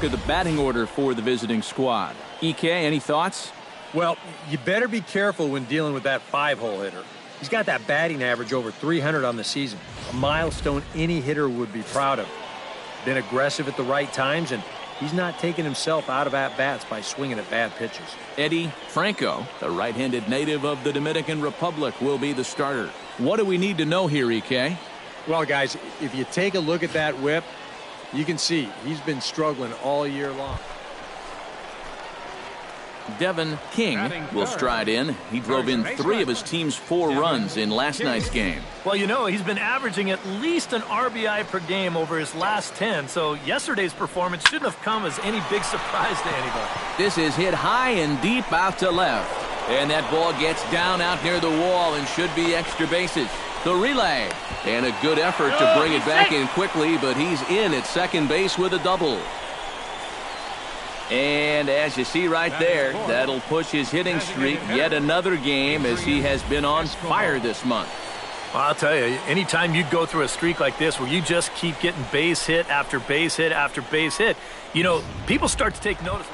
at the batting order for the visiting squad. EK, any thoughts? Well, you better be careful when dealing with that 5-hole hitter. He's got that batting average over 300 on the season, a milestone any hitter would be proud of. Been aggressive at the right times, and he's not taking himself out of at-bats by swinging at bad pitches. Eddie Franco, the right-handed native of the Dominican Republic, will be the starter. What do we need to know here, EK? Well, guys, if you take a look at that whip, you can see he's been struggling all year long. Devin King will stride in. He drove in 3 of his team's 4 runs in last night's game. Well, you know, he's been averaging at least an RBI per game over his last 10, so yesterday's performance shouldn't have come as any big surprise to anybody. This is hit high and deep out to left. And that ball gets down out near the wall and should be extra bases. The relay. And a good effort to bring it back in quickly, but he's in at second base with a double. And as you see right there, that'll push his hitting streak yet another game as he has been on fire this month. Well, I'll tell you, anytime you go through a streak like this where you just keep getting base hit after base hit after base hit, you know, people start to take notice.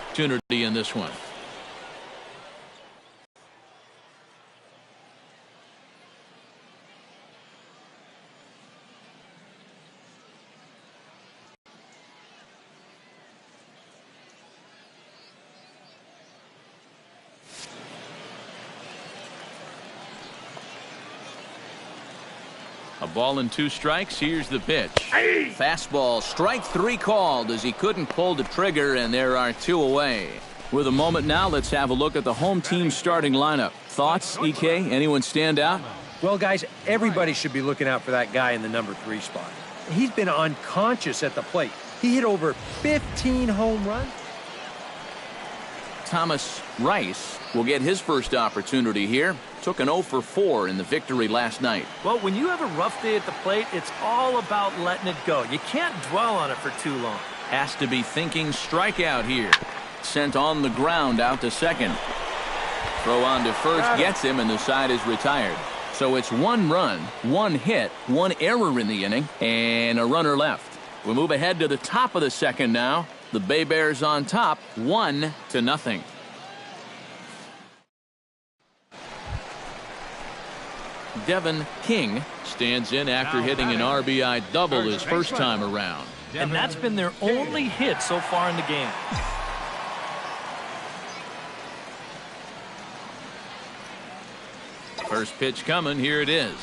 Opportunity in this one. A ball and 2 strikes. Here's the pitch. Fastball, strike 3 called as he couldn't pull the trigger, and there are 2 away. With a moment now, let's have a look at the home team starting lineup. Thoughts, EK? Anyone stand out? Well, guys, everybody should be looking out for that guy in the number 3 spot. He's been unconscious at the plate. He hit over 15 home runs. Thomas Rice will get his first opportunity here. Took an 0 for 4 in the victory last night. Well, when you have a rough day at the plate, it's all about letting it go. You can't dwell on it for too long. Has to be thinking strikeout here. Sent on the ground out to second. Throw on to first gets him, and the side is retired. So it's 1 run, 1 hit, 1 error in the inning, and a runner left. We move ahead to the top of the second now. The Bay Bears on top, 1-0. Devin King stands in after hitting an RBI double his first time around. And that's been their only hit so far in the game. First pitch coming, here it is.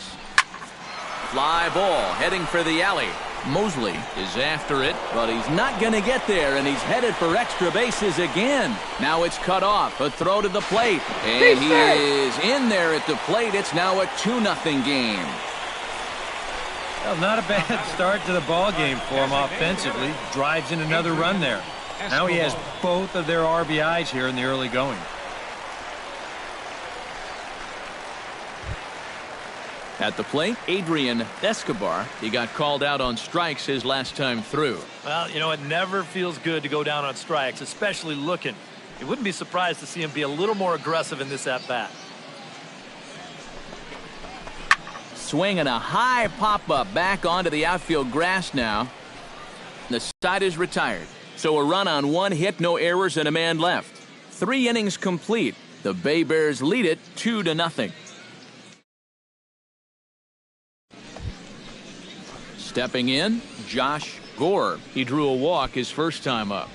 Fly ball heading for the alley. Mosley is after it, but he's not going to get there, and he's headed for extra bases again. Now it's cut off, a throw to the plate, and he is in there at the plate. It's now a 2-0 game. Well, not a bad start to the ball game for him offensively. Drives in another run there. Now he has both of their RBIs here in the early going. At the plate, Adrian Escobar. He got called out on strikes his last time through. Well, you know, it never feels good to go down on strikes, especially looking. You wouldn't be surprised to see him be a little more aggressive in this at-bat. Swing and a high pop-up back onto the outfield grass now. The side is retired. So a run on 1 hit, no errors, and a man left. 3 innings complete. The Bay Bears lead it 2-0. Stepping in, Josh Gore. He drew a walk his first time up.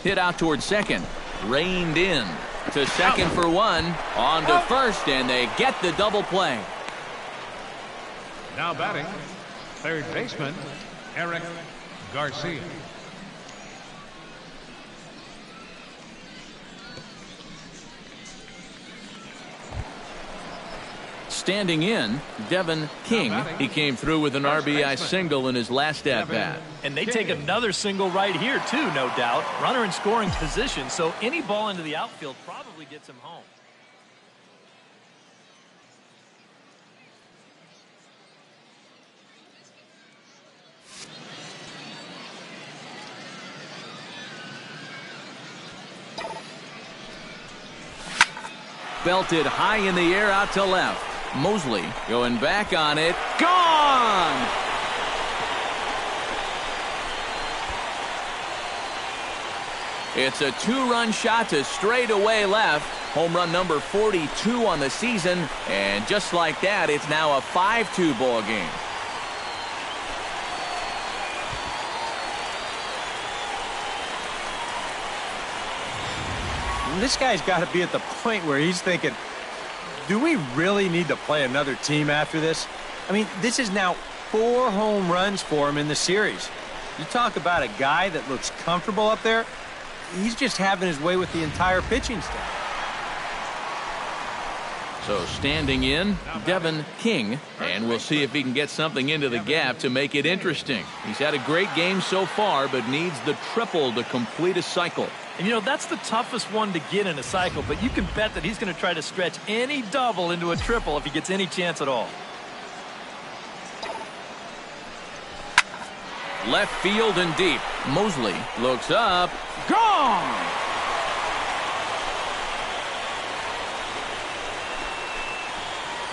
Hit out towards second. Reined in to second for 1. On to first, and they get the double play. Now batting, third baseman, Eric Garcia. Standing in, Devin King. He came through with an RBI single in his last at-bat. And they take another single right here, too, no doubt. Runner in scoring position, so any ball into the outfield probably gets him home. belted high in the air out to left. Mosley going back on it. Gone! It's a 2-run shot to straightaway left. Home run number 42 on the season. And just like that, it's now a 5-2 ball game. This guy's got to be at the point where he's thinking, do we really need to play another team after this? I mean, this is now 4 home runs for him in the series. You talk about a guy that looks comfortable up there. He's just having his way with the entire pitching staff. So standing in, Devin King, and we'll see if he can get something into the gap to make it interesting. He's had a great game so far, but needs the triple to complete a cycle. And, you know, that's the toughest one to get in a cycle, but you can bet that he's going to try to stretch any double into a triple if he gets any chance at all. Left field and deep. Mosley looks up. Gone!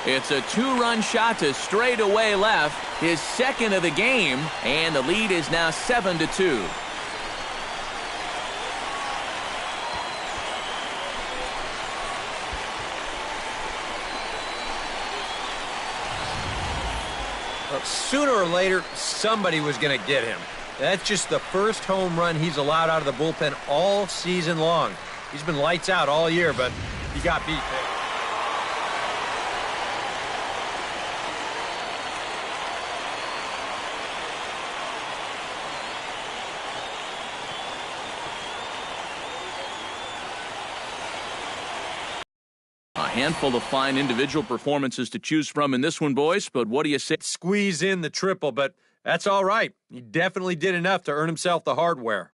It's a 2-run shot to straightaway left, his second of the game, and the lead is now 7-2. Sooner or later, somebody was going to get him. That's just the first home run he's allowed out of the bullpen all season long. He's been lights out all year, but he got beat there. A handful of fine individual performances to choose from in this one, boys, but what do you say? Squeeze in the triple, but that's all right. He definitely did enough to earn himself the hardware.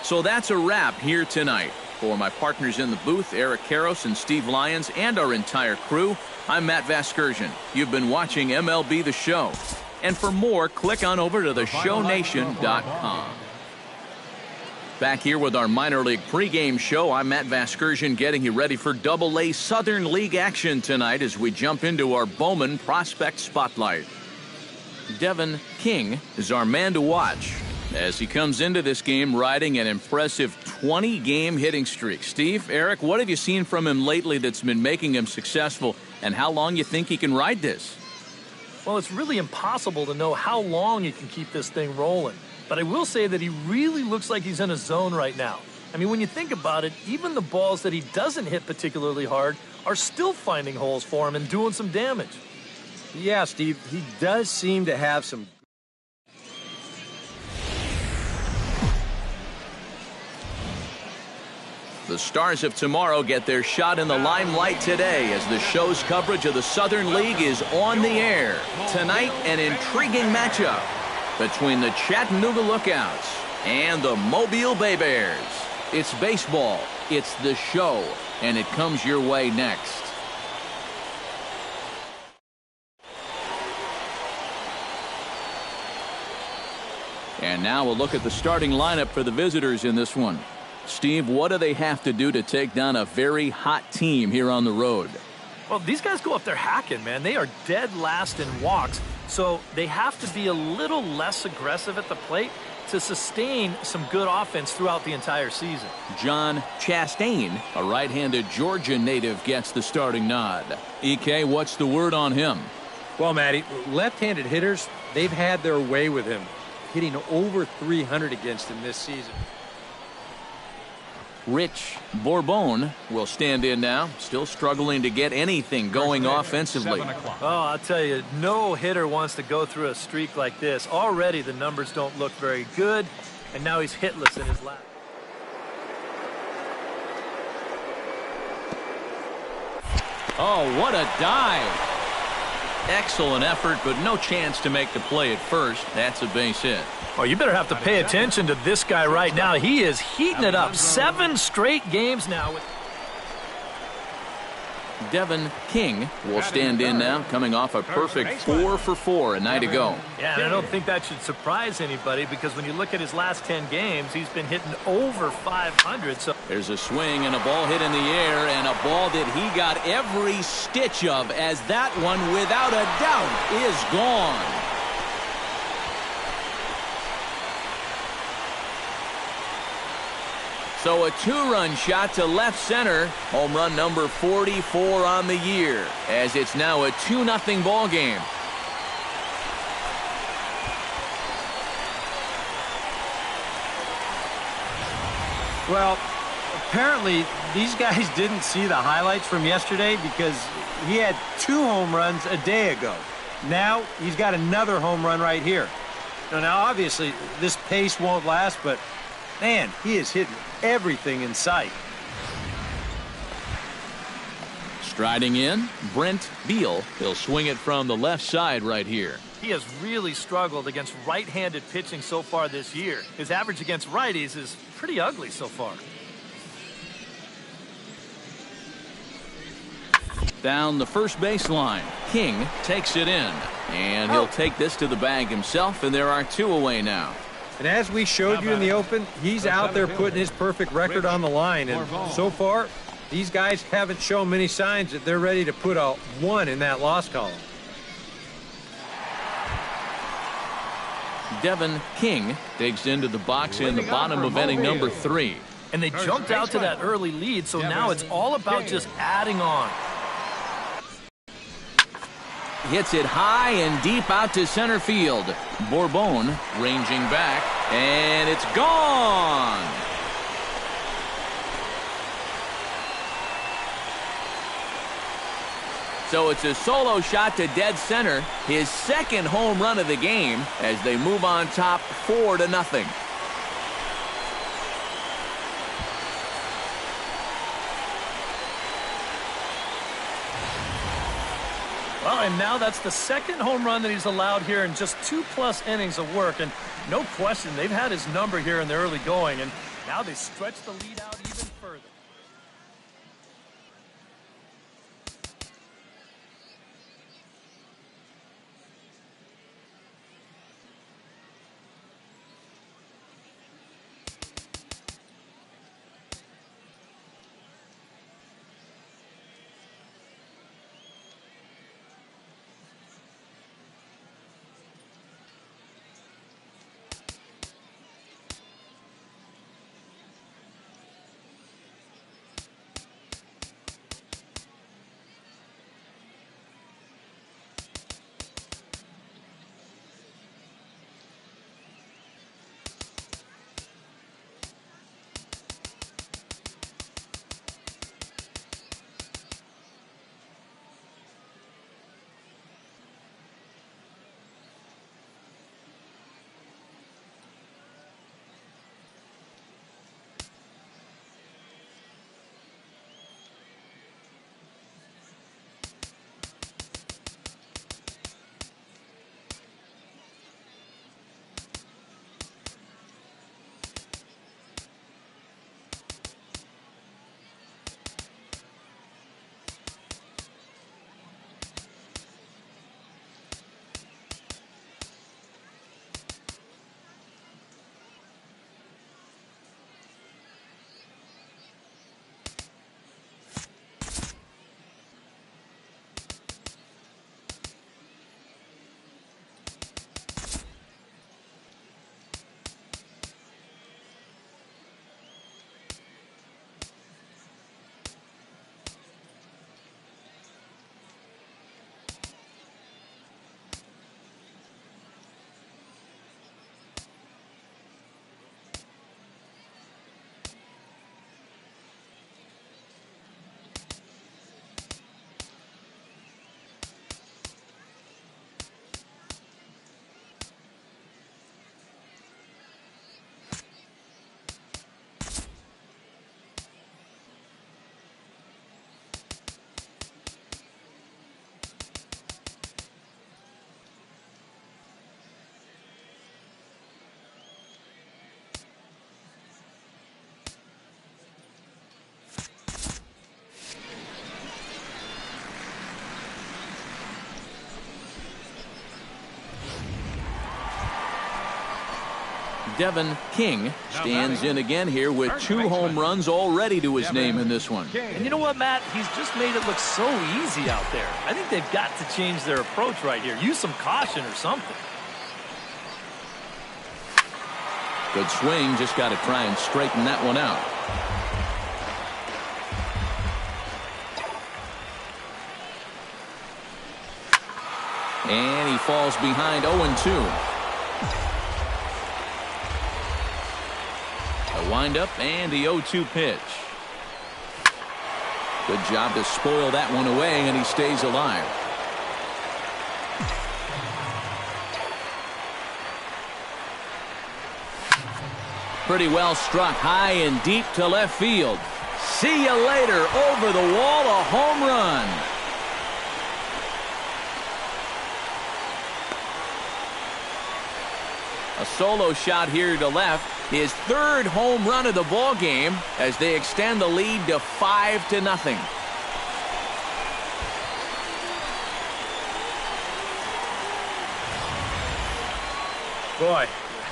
So that's a wrap here tonight. For my partners in the booth, Eric Karros and Steve Lyons, and our entire crew, I'm Matt Vasgersian. You've been watching MLB The Show. And for more, click on over to theshownation.com. Back here with our minor league pregame show, I'm Matt Vasgersian getting you ready for Double-A Southern League action tonight as we jump into our Bowman Prospect Spotlight. Devin King is our man to watch as he comes into this game riding an impressive 20-game hitting streak. Steve, Eric, what have you seen from him lately that's been making him successful, and how long you think he can ride this? Well, it's really impossible to know how long he can keep this thing rolling. But I will say that he really looks like he's in a zone right now. I mean, when you think about it, even the balls that he doesn't hit particularly hard are still finding holes for him and doing some damage. Yeah, Steve, he does seem to have some... The Stars of Tomorrow get their shot in the limelight today as the show's coverage of the Southern League is on the air. Tonight, an intriguing matchup between the Chattanooga Lookouts and the Mobile Bay Bears. It's baseball, it's the show, and it comes your way next. And now we'll look at the starting lineup for the visitors in this one. Steve, what do they have to do to take down a very hot team here on the road? Well, these guys go up there hacking, man. They are dead last in walks, so they have to be a little less aggressive at the plate to sustain some good offense throughout the entire season. John Chastain, a right-handed Georgia native, gets the starting nod. EK, what's the word on him? Well, Matty, left-handed hitters, they've had their way with him, hitting over 300 against him this season. Rich Bourbon will stand in now, still struggling to get anything going offensively. Oh, I'll tell you, no hitter wants to go through a streak like this. Already the numbers don't look very good, and now he's hitless in his last. Oh, what a dive. Excellent effort, but no chance to make the play at first. That's a base hit. Oh, you better have to pay attention to this guy right now. He is heating it up. 7 straight games now. Devin King will stand in now, coming off a perfect 4 for 4 a night ago. Yeah, and I don't think that should surprise anybody because when you look at his last 10 games, he's been hitting over 500. So there's a swing and a ball hit in the air, and a ball that he got every stitch of, as that one, without a doubt, is gone. So a 2-run shot to left center. Home run number 44 on the year, as it's now a 2-0 ball game. Well, apparently these guys didn't see the highlights from yesterday because he had 2 home runs a day ago. Now he's got another home run right here. Now obviously this pace won't last, but man, he is hitting everything in sight. Striding in, Brent Beal. He'll swing it from the left side right here. he has really struggled against right-handed pitching so far this year. His average against righties is pretty ugly so far. Down the first baseline, King takes it in, and he'll take this to the bag himself, and there are 2 away now. And as we showed you in the open, he's out there putting his perfect record on the line, and so far these guys haven't shown many signs that they're ready to put a 1 in that loss column. Devin King digs into the box in the bottom of inning number 3. And they jumped out to that early lead, so now it's all about just adding on. Hits it high and deep out to center field. Bourbon ranging back, and it's gone. So it's a solo shot to dead center, his second home run of the game, as they move on top 4-0. Well, and now that's the second home run that he's allowed here in just 2+ innings of work. And no question, they've had his number here in the early going, and now they stretch the lead out even further. Devin King stands in again here with 2 home runs already to his name in this one. And you know what, Matt? He's just made it look so easy out there. I think they've got to change their approach right here. Use some caution or something. Good swing. Just got to try and straighten that one out. And he falls behind 0-2. A windup and the 0-2 pitch. Good job to spoil that one away, and he stays alive. Pretty well struck high and deep to left field. See you later. Over the wall, a home run. A solo shot here to left. His 3rd home run of the ball game as they extend the lead to 5-0. Boy,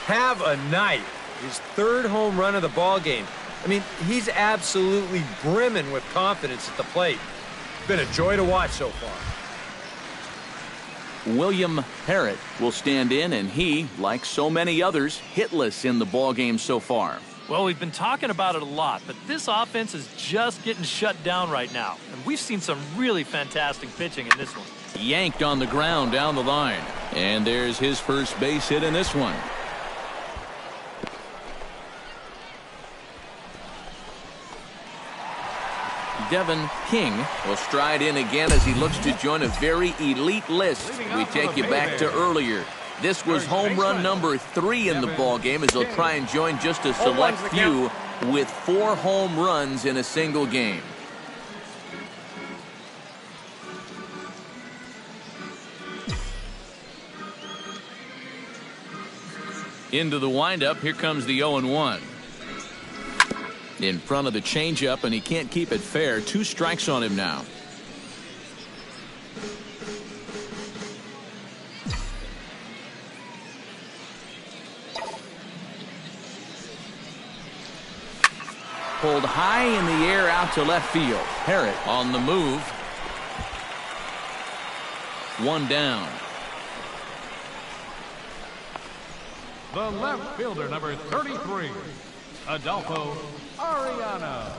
have a night. His 3rd home run of the ball game. I mean, he's absolutely brimming with confidence at the plate. It's been a joy to watch so far. William Parrott will stand in, and he, like so many others, hitless in the ball game so far. Well, we've been talking about it a lot, but this offense is just getting shut down right now. And we've seen some really fantastic pitching in this one. Yanked on the ground down the line. And there's his first base hit in this one. Devin King will stride in again as he looks to join a very elite list. We take you back to earlier. This was home run number 3 in the ball game as he'll try and join just a select few with 4 home runs in a single game. Into the windup. Here comes the 0-1. In front of the changeup, and he can't keep it fair. 2 strikes on him now. Pulled high in the air out to left field. Parrott on the move. 1 down. The left fielder, number 33, Adolfo Ariano.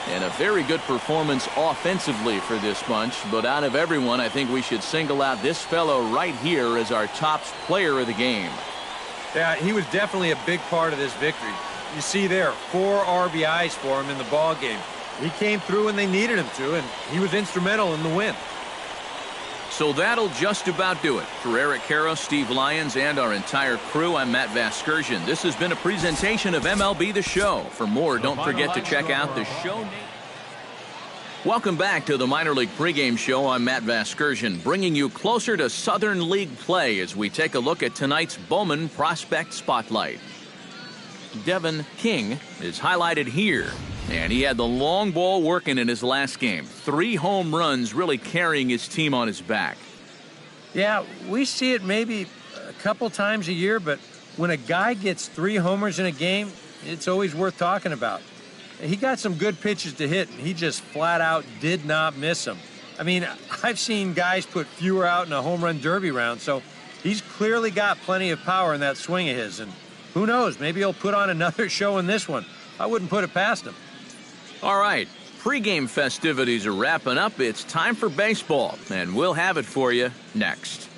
And a very good performance offensively for this bunch. But out of everyone, I think we should single out this fellow right here as our top player of the game. Yeah, he was definitely a big part of this victory. You see there, 4 RBIs for him in the ball game. He came through when they needed him to, and he was instrumental in the win. So that'll just about do it. For Eric Caro, Steve Lyons, and our entire crew, I'm Matt Vasgersian. This has been a presentation of MLB The Show. For more, don't forget to check out the show. Welcome back to the Minor League Pregame Show. I'm Matt Vasgersian, bringing you closer to Southern League play as we take a look at tonight's Bowman Prospect Spotlight. Devin King is highlighted here, and he had the long ball working in his last game. 3 home runs, really carrying his team on his back. Yeah, we see it maybe a couple times a year, but when a guy gets 3 homers in a game, it's always worth talking about. He got some good pitches to hit, and he just flat out did not miss them. I mean, I've seen guys put fewer out in a home run derby round, so he's clearly got plenty of power in that swing of his. And who knows, maybe he'll put on another show in this one. I wouldn't put it past him. All right, pregame festivities are wrapping up. It's time for baseball, and we'll have it for you next.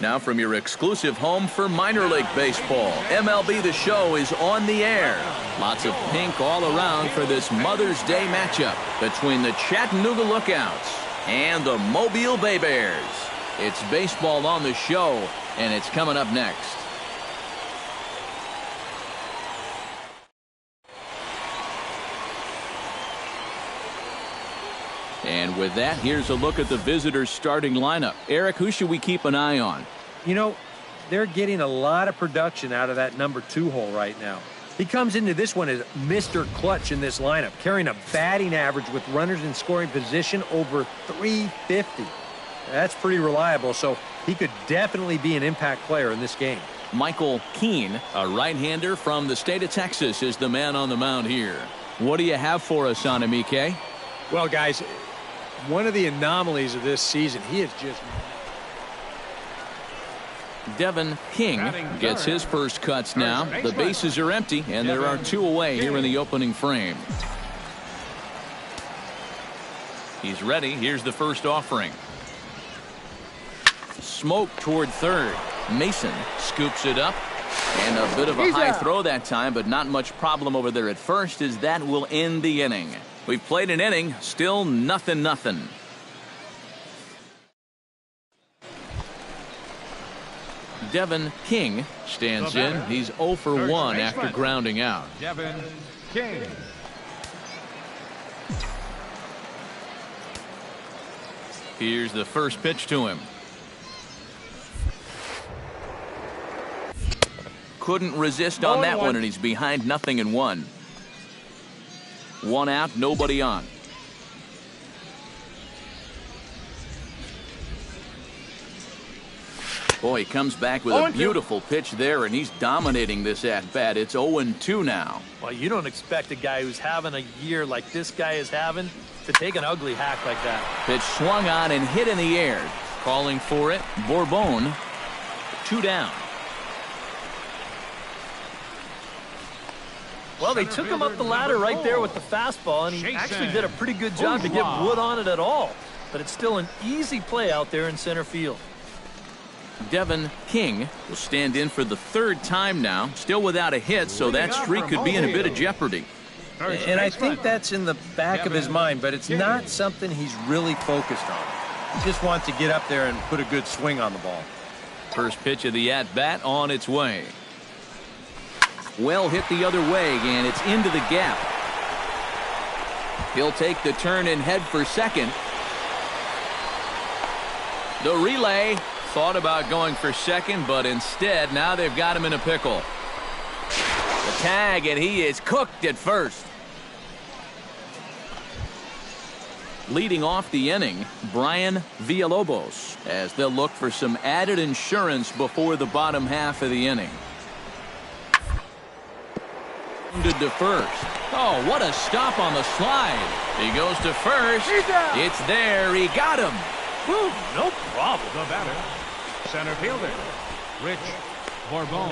Now from your exclusive home for minor league baseball, MLB The Show is on the air. Lots of pink all around for this Mother's Day matchup between the Chattanooga Lookouts and the Mobile Bay Bears. It's baseball on the show, and it's coming up next. With that, here's a look at the visitors' starting lineup. Eric, who should we keep an eye on? You know, they're getting a lot of production out of that number 2 hole right now. He comes into this one as Mr. Clutch in this lineup, carrying a batting average with runners in scoring position over 350. That's pretty reliable, so he could definitely be an impact player in this game. Michael Keane, a right-hander from the state of Texas, is the man on the mound here. What do you have for us on him, EK? Well, guys, one of the anomalies of this season, he is just... Devin King gets his first cuts now. The bases are empty, and there are 2 away here in the opening frame. He's ready. Here's the first offering. Smoke toward third. Mason scoops it up. And a bit of a high throw that time, but not much problem over there at first, as that will end the inning. We've played an inning, still nothing. Devin King stands in. He's 0 for 1 after grounding out. Devin King. Here's the first pitch to him. Couldn't resist on that one, and he's behind 0-1. 1 out, nobody on. Boy, he comes back with a beautiful pitch there, and he's dominating this at-bat. It's 0-2 now. Well, you don't expect a guy who's having a year like this guy is having to take an ugly hack like that. Pitch swung on and hit in the air. Calling for it, Bourbon. 2 down. Well, they took him up the ladder right there with the fastball, and he actually did a pretty good job to get wood on it at all. But it's still an easy play out there in center field. Devin King will stand in for the 3rd time now, still without a hit, so that streak could be in a bit of jeopardy. And I think that's in the back of his mind, but it's not something he's really focused on. He just wants to get up there and put a good swing on the ball. First pitch of the at-bat on its way. Well hit the other way, and it's into the gap. He'll take the turn and head for second. The relay. Thought about going for second, but instead, now they've got him in a pickle. The tag, and he is cooked at first. Leading off the inning, Brian Villalobos, as they'll look for some added insurance before the bottom half of the inning. To first. Oh, what a stop on the slide. He goes to first. It's there. He got him. Whew, no problem. The batter, center fielder, Rich Bourbon.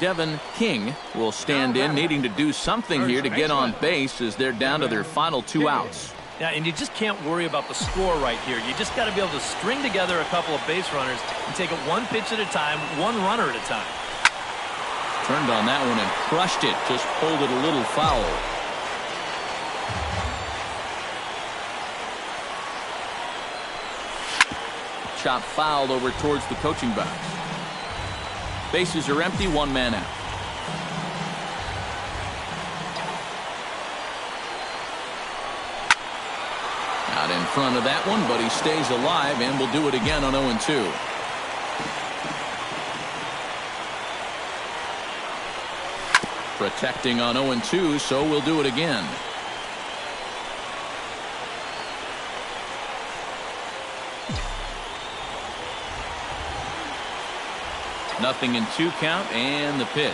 Devin King will stand in, needing to do something here to get on base as they're down to their final 2 outs. Yeah, and you just can't worry about the score right here. You just got to be able to string together a couple of base runners and take it 1 pitch at a time, 1 runner at a time. Turned on that one and crushed it. Just pulled it a little foul. Chop fouled over towards the coaching box. Bases are empty, 1 man out. Out in front of that one, but he stays alive and will do it again on 0-2. Protecting on 0-2, so we'll do it again. Nothing in 2 count, and the pitch.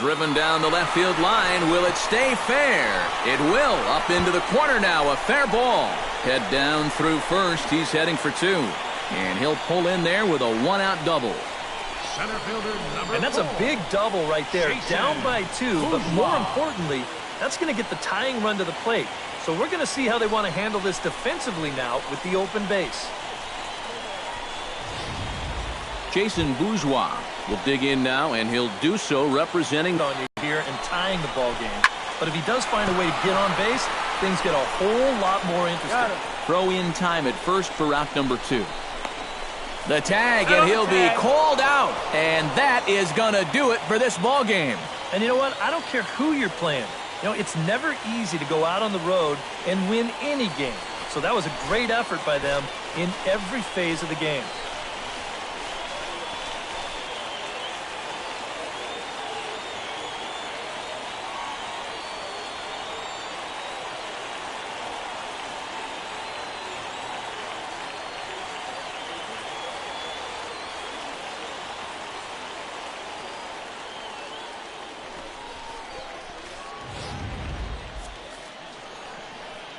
Driven down the left field line. Will it stay fair? It will. Up into the corner now. A fair ball. Head down through first. He's heading for 2. And he'll pull in there with a 1-out double. Center fielder number And that's 4. a big double right there. Down by 2, but more importantly, that's going to get the tying run to the plate. So we're going to see how they want to handle this defensively now with the open base. Jason Bourgeois will dig in now, and he'll do so representing On you here and tying the ball game. But if he does find a way to get on base, things get a whole lot more interesting. throw in time at first for route number 2. The tag, and he'll be called out, and that is going to do it for this ball game. And you know what? I don't care who you're playing. You know, it's never easy to go out on the road and win any game. So that was a great effort by them in every phase of the game.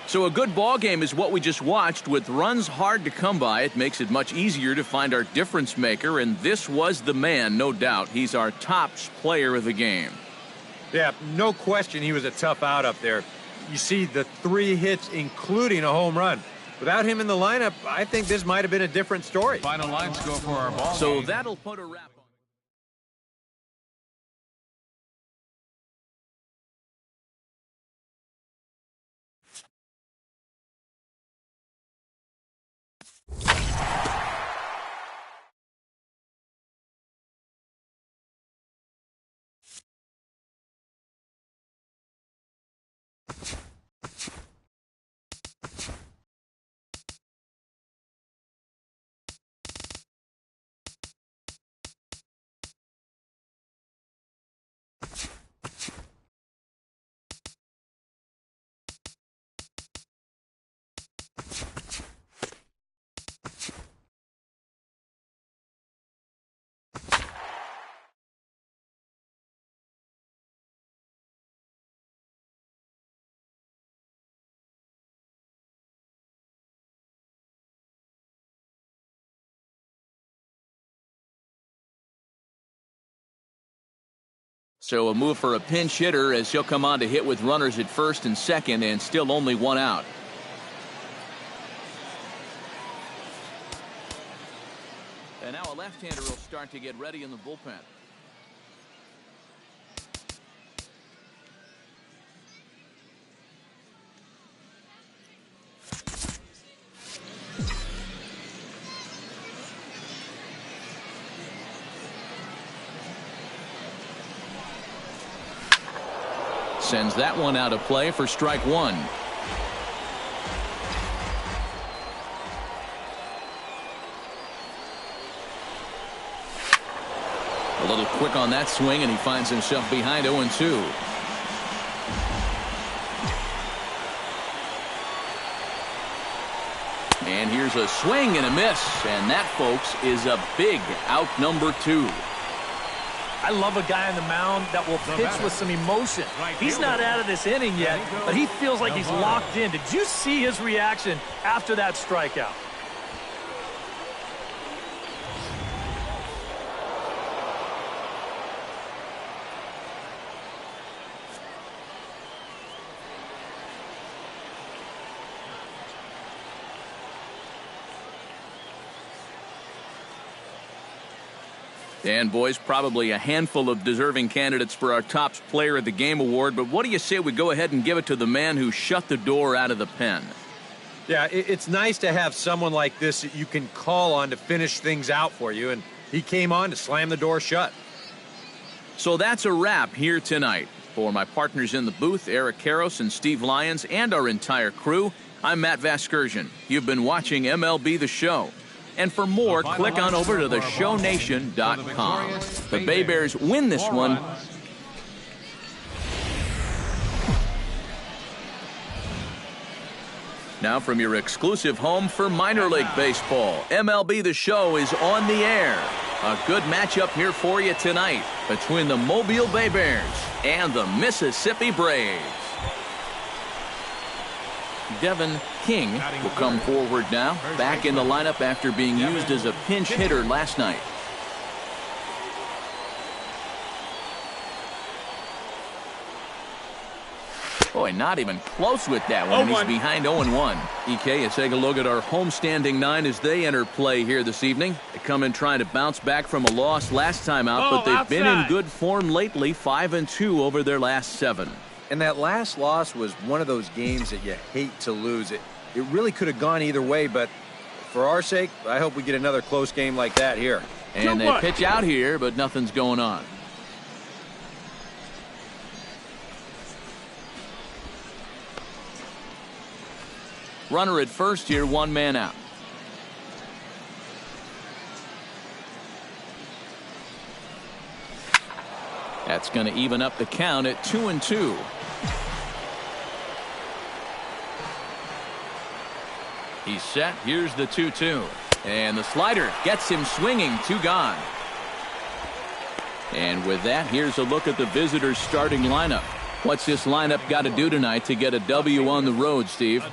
So a good ball game is what we just watched. With runs hard to come by, it makes it much easier to find our difference maker, and this was the man, no doubt. He's our top player of the game. Yeah, no question he was a tough out up there. You see the 3 hits, including a home run. Without him in the lineup, I think this might have been a different story. Final line score for our ball So game. that'll put a wrap on. So a move for a pinch hitter as he'll come on to hit with runners at first and second, and still only 1 out. And now a left-hander will start to get ready in the bullpen. Sends that one out of play for strike 1. A little quick on that swing, and he finds himself behind 0-2. And here's a swing and a miss, and that, folks, is a big out number 2. I love a guy on the mound that will pitch with some emotion. He's not out of this inning yet, but he feels like he's locked in. Did you see his reaction after that strikeout? And, boys, probably a handful of deserving candidates for our top player of the game award, but what do you say we go ahead and give it to the man who shut the door out of the pen? Yeah, it's nice to have someone like this that you can call on to finish things out for you, and he came on to slam the door shut. So that's a wrap here tonight. For my partners in the booth, Eric Karros and Steve Lyons, and our entire crew, I'm Matt Vasgersian. You've been watching MLB The Show. And for more, click on over to theshownation.com. The Bay Bears win this one. Now from your exclusive home for minor league baseball, MLB The Show is on the air. A good matchup here for you tonight between the Mobile Bay Bears and the Mississippi Braves. Devin King will come forward now, back in the lineup after being used as a pinch hitter last night. Boy, not even close with that one. He's behind 0-1. EK, let's take a look at our homestanding 9 as they enter play here this evening. They come in trying to bounce back from a loss last time out, but they've been in good form lately, 5-2 over their last 7. And that last loss was one of those games that you hate to lose. It really could have gone either way, but for our sake, I hope we get another close game like that here. And they pitch out here, but nothing's going on. Runner at first here, one man out. That's going to even up the count at 2-2. He's set. Here's the 2-2. And the slider gets him swinging. 2 gone. And with that, here's a look at the visitors' starting lineup. What's this lineup got to do tonight to get a W on the road, Steve?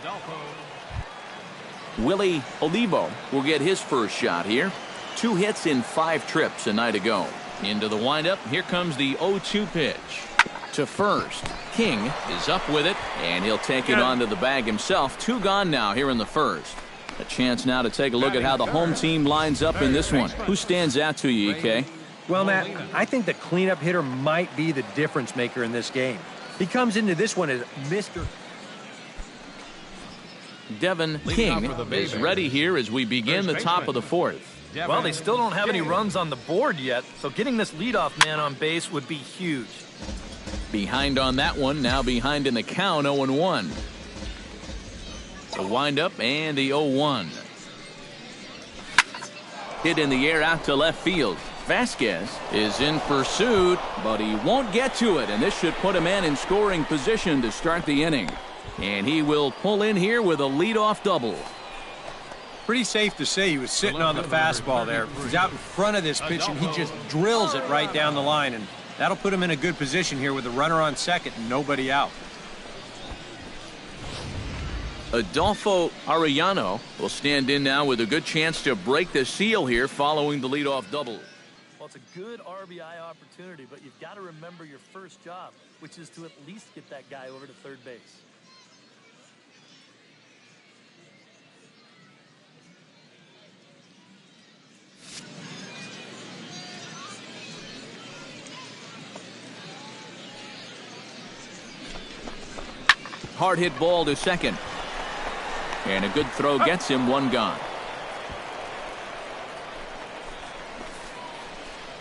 Willie Olivo will get his first shot here. 2 hits in 5 trips a night ago. Into the windup. Here comes the 0-2 pitch. To first. King is up with it, and he'll take it onto the bag himself. 2 gone now here in the first. A chance now to take a look at how the home team lines up in this one. Who stands out to you, EK? Well, Matt, I think the cleanup hitter might be the difference maker in this game. He comes into this one as Mr. Devin King is ready here as we begin the top of the 4th. Well, they still don't have any runs on the board yet, so getting this leadoff man on base would be huge. Behind on that one, now behind in the count, 0-1. The windup and the 0-1. Hit in the air out to left field. Vasquez is in pursuit, but he won't get to it, and this should put a man in scoring position to start the inning. And he will pull in here with a leadoff double. Pretty safe to say he was sitting on the fastball there. He's out in front of this pitch, and he just drills it right down the line, and that'll put him in a good position here with a runner on second and nobody out. Adolfo Arellano will stand in now with a good chance to break the seal here following the leadoff double. Well, it's a good RBI opportunity, but you've got to remember your first job, which is to at least get that guy over to third base. Hard hit ball to second. And a good throw gets him 1 gone.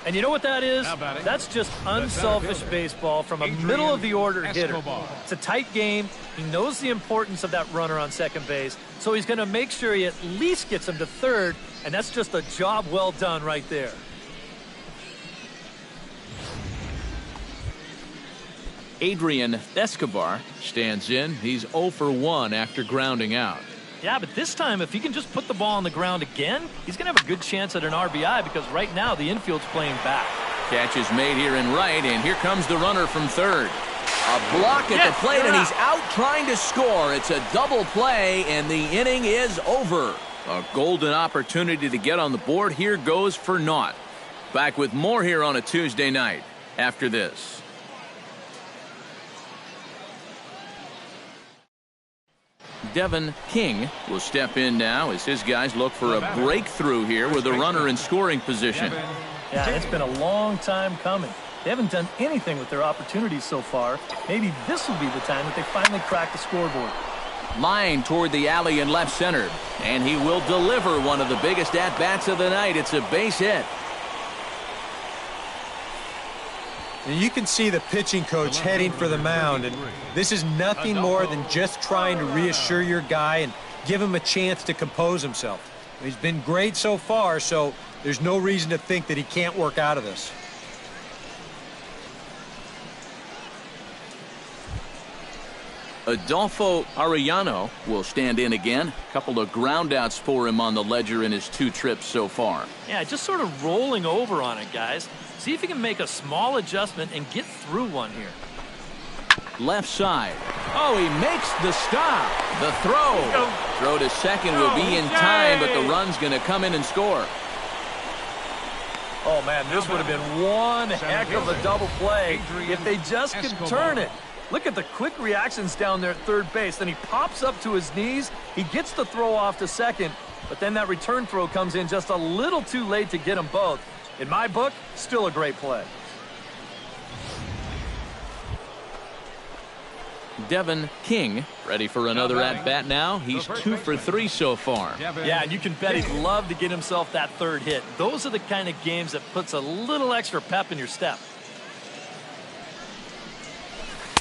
And you know what that is? That's just unselfish baseball from a middle of the order hitter. It's a tight game. He knows the importance of that runner on second base, so he's going to make sure he at least gets him to third, and that's just a job well done right there. Adrian Escobar stands in. He's 0 for 1 after grounding out. Yeah, but this time, if he can just put the ball on the ground again, he's going to have a good chance at an RBI because right now the infield's playing back. Catch is made here in right, and here comes the runner from third. A block at the plate, and he's out trying to score. It's a double play, and the inning is over. A golden opportunity to get on the board here goes for naught. Back with more here on a Tuesday night after this. Devin King will step in now as his guys look for a breakthrough here with a runner in scoring position. Yeah, it's been a long time coming. They haven't done anything with their opportunities so far. Maybe this will be the time that they finally crack the scoreboard. Line toward the alley in left center, and he will deliver one of the biggest at-bats of the night. It's a base hit. And you can see the pitching coach heading for the mound, and this is nothing more than just trying to reassure your guy and give him a chance to compose himself. He's been great so far, so there's no reason to think that he can't work out of this. Adolfo Arellano will stand in again. A couple of groundouts for him on the ledger in his 2 trips so far. Yeah, just sort of rolling over on it, guys. See if he can make a small adjustment and get through one here. Left side. Oh, he makes the stop. The throw. Throw to second will be in time, but the run's going to come in and score. Oh, man, this would have been one heck of a double play if they just could turn it. Look at the quick reactions down there at third base. Then he pops up to his knees. He gets the throw off to second, but then that return throw comes in just a little too late to get them both. In my book, still a great play. Devin King ready for another at-bat now. He's 2 for 3 so far. Yeah, and you can bet he'd love to get himself that third hit. Those are the kind of games that puts a little extra pep in your step.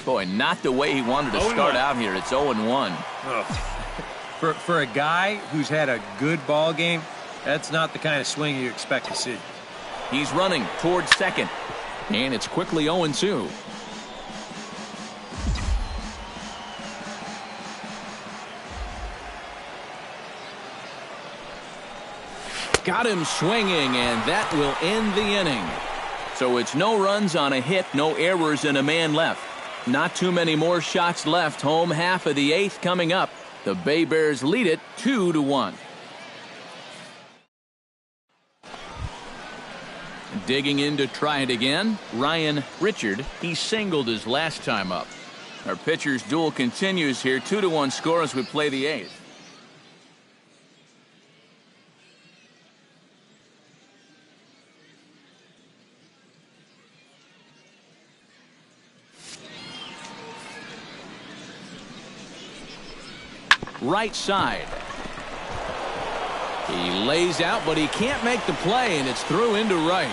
Boy, not the way he wanted to start out here. It's 0-1. For a guy who's had a good ball game, that's not the kind of swing you expect to see. He's running towards second. And it's quickly 0-2. Got him swinging, and that will end the inning. So it's no runs on a hit, no errors, and a man left. Not too many more shots left. Home half of the 8th coming up. The Bay Bears lead it 2-1. Digging in to try it again, Ryan Richard. He singled his last time up. Our pitcher's duel continues here. 2-1 score as we play the 8th. Right side. He lays out, but he can't make the play, and it's through into right.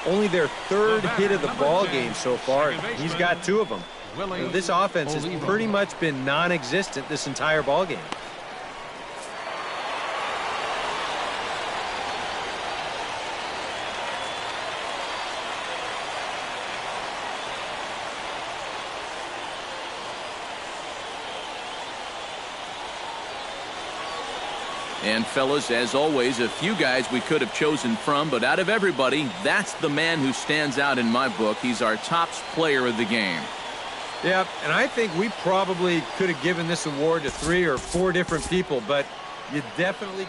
Only their 3rd hit of the ball game so far. He's got 2 of them. This offense has pretty much been non-existent this entire ball game. And fellas, as always, a few guys we could have chosen from, but out of everybody, that's the man who stands out in my book. He's our top player of the game. Yeah, and I think we probably could have given this award to 3 or 4 different people, but you definitely...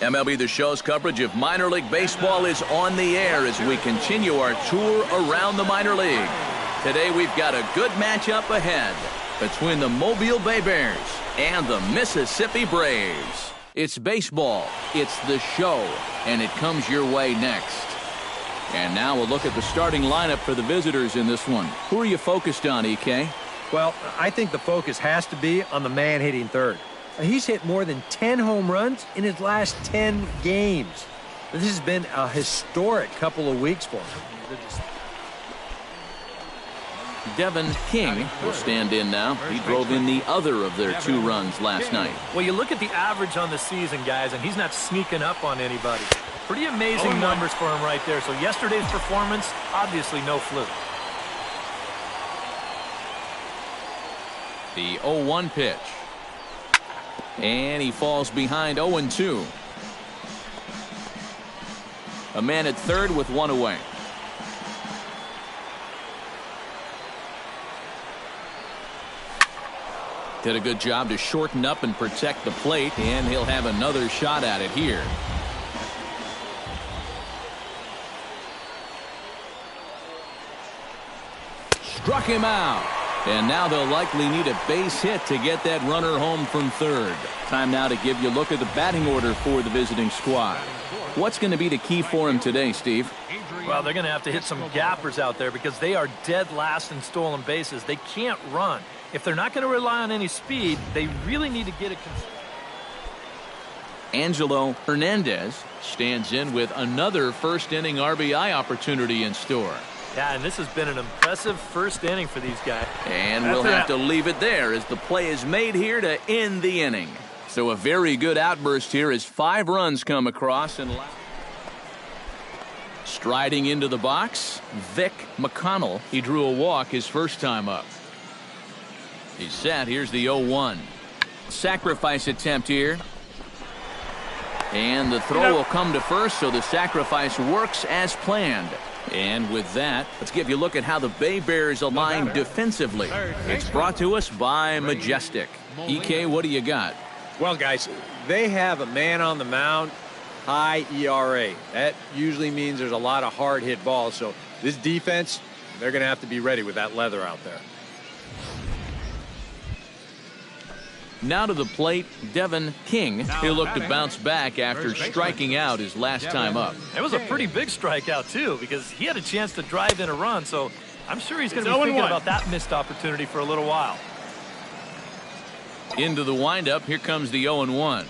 MLB The Show's coverage of minor league baseball is on the air as we continue our tour around the minor league. Today we've got a good matchup ahead between the Mobile Bay Bears and the Mississippi Braves. It's baseball, it's the show, and it comes your way next. And now we'll look at the starting lineup for the visitors in this one. Who are you focused on, EK? Well, I think the focus has to be on the man hitting third. He's hit more than 10 home runs in his last 10 games. This has been a historic couple of weeks for him. Devin King will stand in now. He drove in the other of their 2 runs last night. Well, you look at the average on the season, guys, and he's not sneaking up on anybody. Pretty amazing numbers for him right there. So yesterday's performance, obviously no fluke. The 0-1 pitch. And he falls behind 0-2. A man at third with 1 away. Did a good job to shorten up and protect the plate, and he'll have another shot at it here. Struck him out. And now they'll likely need a base hit to get that runner home from third. Time now to give you a look at the batting order for the visiting squad. What's going to be the key for him today, Steve? Well, they're going to have to hit some gappers out there because they are dead last in stolen bases. They can't run. If they're not going to rely on any speed, they really need to get it. Angelo Hernandez stands in with another first-inning RBI opportunity in store. Yeah, and this has been an impressive first inning for these guys. And we'll have to leave it there as the play is made here to end the inning. So a very good outburst here as 5 runs come across. And striding into the box, Vic McConnell. He drew a walk his first time up. He's set. Here's the 0-1. Sacrifice attempt here. And the throw will come to first, so the sacrifice works as planned. And with that, let's give you a look at how the Bay Bears align defensively. It's brought to us by Majestic. EK, what do you got? Well, guys, they have a man on the mound, high ERA. That usually means there's a lot of hard hit balls. So this defense, they're going to have to be ready with that leather out there. Now to the plate, Devin King. He'll look to bounce back after striking out his last time up. It was a pretty big strikeout, too, because he had a chance to drive in a run, so I'm sure he's going to be thinking about that missed opportunity for a little while. Into the windup, here comes the 0-1.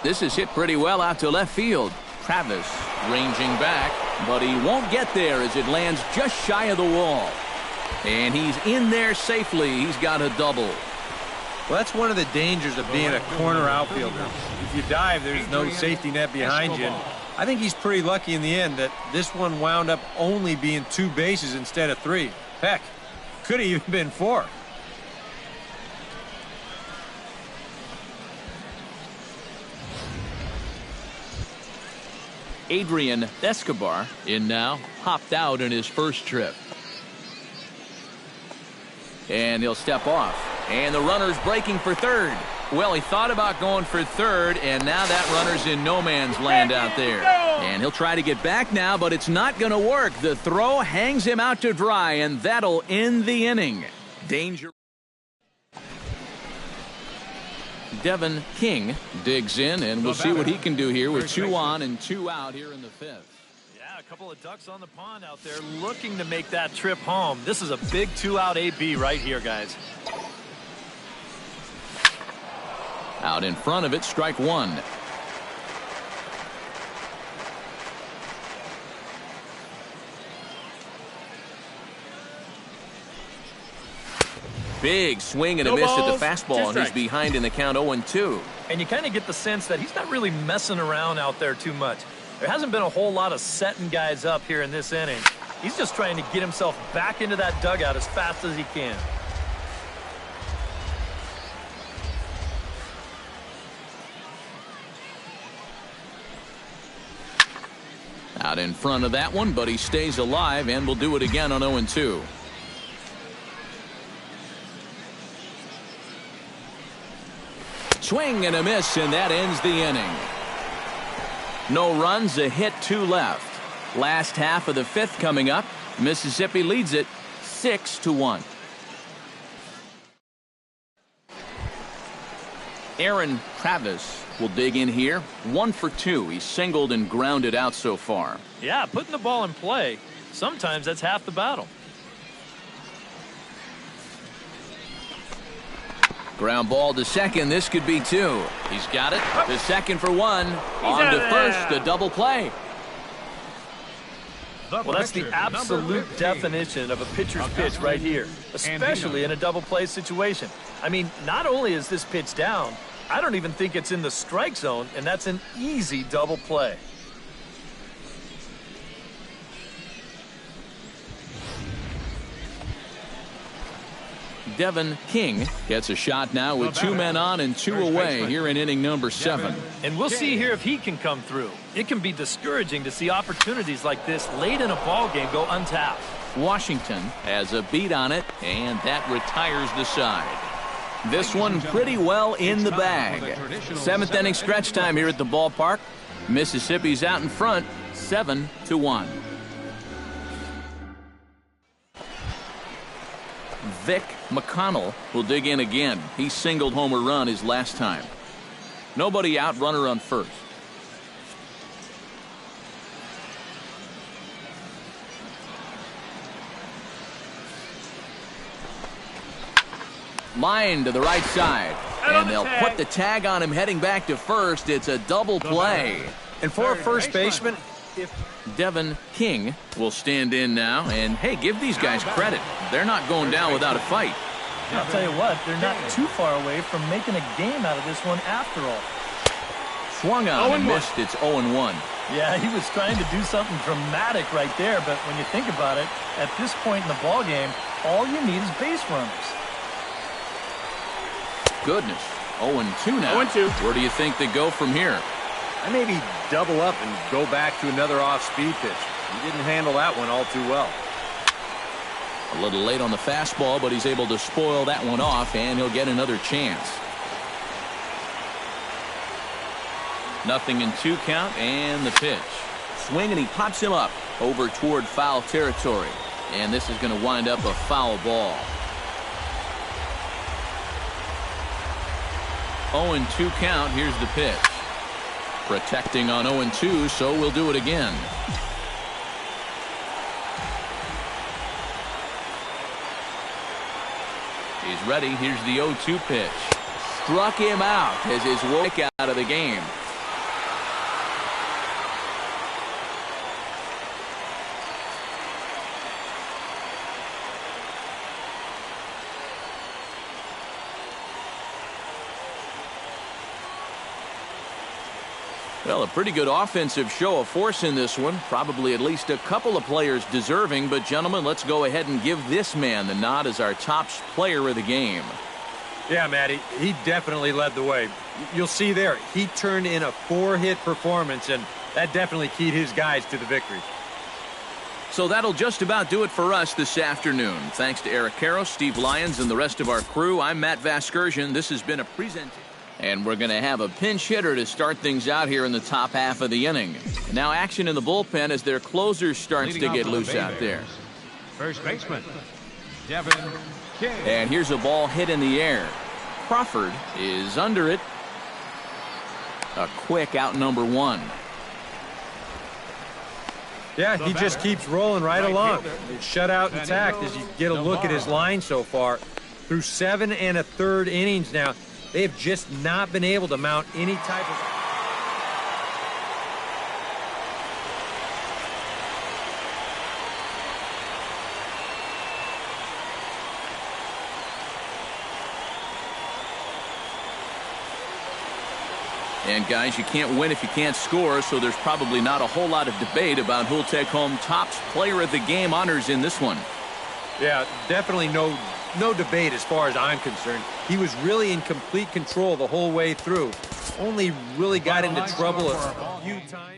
This is hit pretty well out to left field. Travis ranging back. but he won't get there as it lands just shy of the wall. And he's in there safely. He's got a double. Well, that's one of the dangers of being a corner outfielder. If you dive, there's no safety net behind you. And I think he's pretty lucky in the end that this one wound up only being 2 bases instead of 3. Heck, could have even been 4. Adrian Escobar in now, hopped out in his first trip. And he'll step off. And the runner's breaking for third. Well, he thought about going for third, and now that runner's in no man's land out there. And he'll try to get back now, but it's not going to work. The throw hangs him out to dry, and that'll end the inning. Danger. Devin King digs in, and we'll see what he can do here with 2 on and 2 out here in the 5th. Yeah, a couple of ducks on the pond out there looking to make that trip home. This is a big 2-out AB right here, guys. Out in front of it, strike 1. Big swing and a miss at the fastball, and he's behind in the count 0-2. And you kind of get the sense that he's not really messing around out there too much. There hasn't been a whole lot of setting guys up here in this inning. He's just trying to get himself back into that dugout as fast as he can. Out in front of that one, but he stays alive and will do it again on 0-2. Swing and a miss, and that ends the inning. No runs, a hit, 2 left. Last half of the 5th coming up. Mississippi leads it 6-1. Aaron Travis will dig in here. 1 for 2. He's singled and grounded out so far. Yeah, putting the ball in play, sometimes that's half the battle. Ground ball to second. This could be 2. He's got it. To second for 1. On to first. A double play. Well, that's the absolute definition of a pitcher's pitch right here, especially in a double play situation. I mean, not only is this pitch down, I don't even think it's in the strike zone, and that's an easy double play. Devin King gets a shot now with 2 men on and 2 away here in inning number 7. And we'll see here if he can come through. It can be discouraging to see opportunities like this late in a ball game go untapped. Washington has a beat on it, and that retires the side. This one pretty well in the bag. 7th inning stretch time here at the ballpark. Mississippi's out in front, 7-1. Vic McConnell will dig in again. He singled home a run his last time. Nobody out, runner on first. Line to the right side. And they'll put the tag on him heading back to first. It's a double play. And for a first baseman, Devin King will stand in now. And, hey, give these guys credit. They're not going down without a fight. I'll tell you what, they're not too far away from making a game out of this one after all. Swung on and missed. It's 0-1. Yeah, he was trying to do something dramatic right there, but when you think about it, at this point in the ball game, all you need is base runners. Goodness. 0-2 now. 0-2. Where do you think they go from here? I maybe double up and go back to another off-speed pitch. He didn't handle that one all too well. A little late on the fastball, but he's able to spoil that one off, and he'll get another chance. 0-2 count, and the pitch. Swing, and he pops him up over toward foul territory. And this is going to wind up a foul ball. 0-2 count. Here's the pitch. Protecting on 0-2, so we'll do it again. He's ready. Here's the 0-2 pitch. Struck him out as his walk out of the game. Well, a pretty good offensive show of force in this one. Probably at least a couple of players deserving. But, gentlemen, let's go ahead and give this man the nod as our top player of the game. Yeah, Matty, he definitely led the way. You'll see there, he turned in a 4-hit performance, and that definitely keyed his guys to the victory. So that'll just about do it for us this afternoon. Thanks to Eric Karros, Steve Lyons, and the rest of our crew. I'm Matt Vasgersian. This has been a presentation. And we're going to have a pinch hitter to start things out here in the top half of the inning. Now action in the bullpen as their closer starts to get loose out there. First baseman, Devin King. And here's a ball hit in the air. Crawford is under it. A quick out number 1. Yeah, he just keeps rolling right along. Shutout intact as you get a look at his line so far. Through 7 1/3 innings now, they have just not been able to mount any type of... And, guys, you can't win if you can't score, so there's probably not a whole lot of debate about who'll take home top player of the game honors in this one. Yeah, definitely no debate as far as I'm concerned. He was really in complete control the whole way through. Only really got into trouble a few times.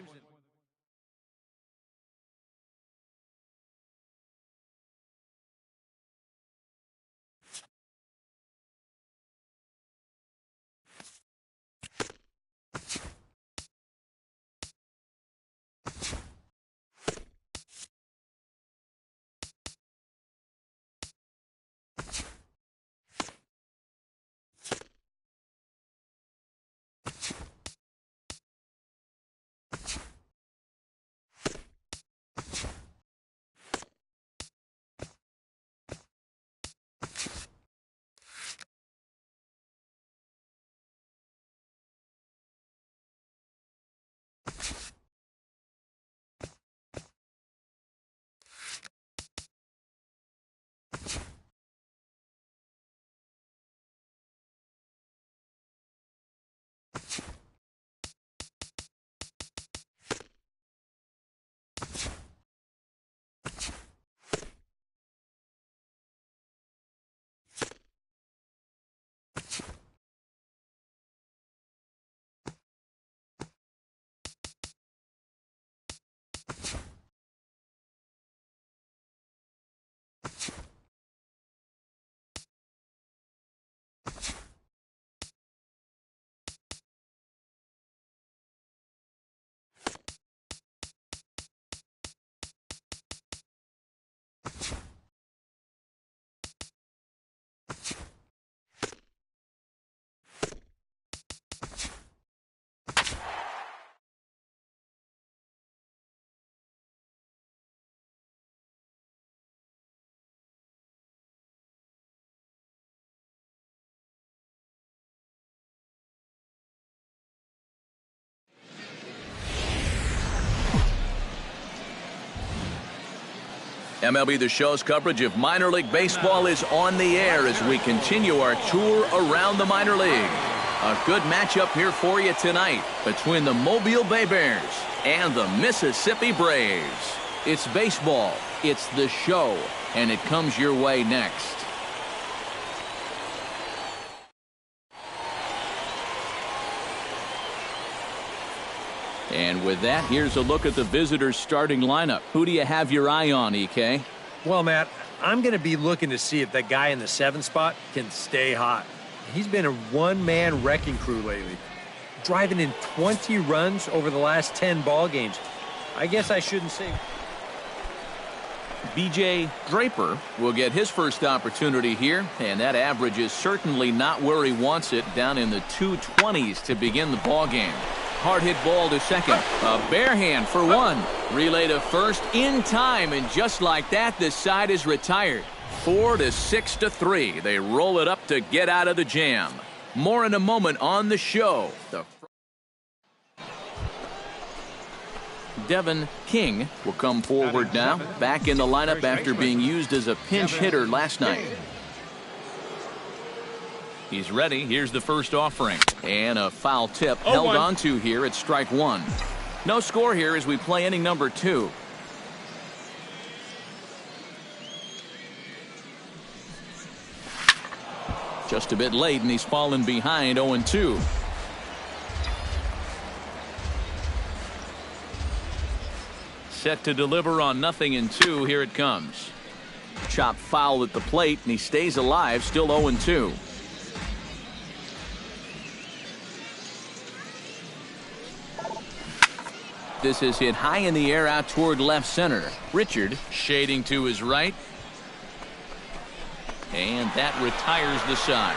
MLB The Show's coverage of minor league baseball is on the air as we continue our tour around the minor league. A good matchup here for you tonight between the Mobile Bay Bears and the Mississippi Braves. It's baseball, it's the show, and it comes your way next. And with that, here's a look at the visitors' starting lineup. Who do you have your eye on, EK? Well, Matt, I'm going to be looking to see if that guy in the 7th spot can stay hot. He's been a one-man wrecking crew lately, driving in 20 runs over the last 10 ball games. I guess I shouldn't say. B.J. Draper will get his first opportunity here, and that average is certainly not where he wants it, down in the 220s to begin the ball game. Hard hit ball to second. A bare hand for 1. Relay to first in time, and just like that, the side is retired. 4 to 6 to 3. They roll it up to get out of the jam. More in a moment on the show. Devin King will come forward now, back in the lineup after being used as a pinch hitter last night. He's ready. Here's the first offering. And a foul tip held onto here at strike one. No score here as we play inning number 2. Just a bit late, and he's fallen behind 0-2. Set to deliver on 0-2. Here it comes. Chop foul at the plate, and he stays alive, still 0-2. This is hit high in the air out toward left center. Richard shading to his right. And that retires the side.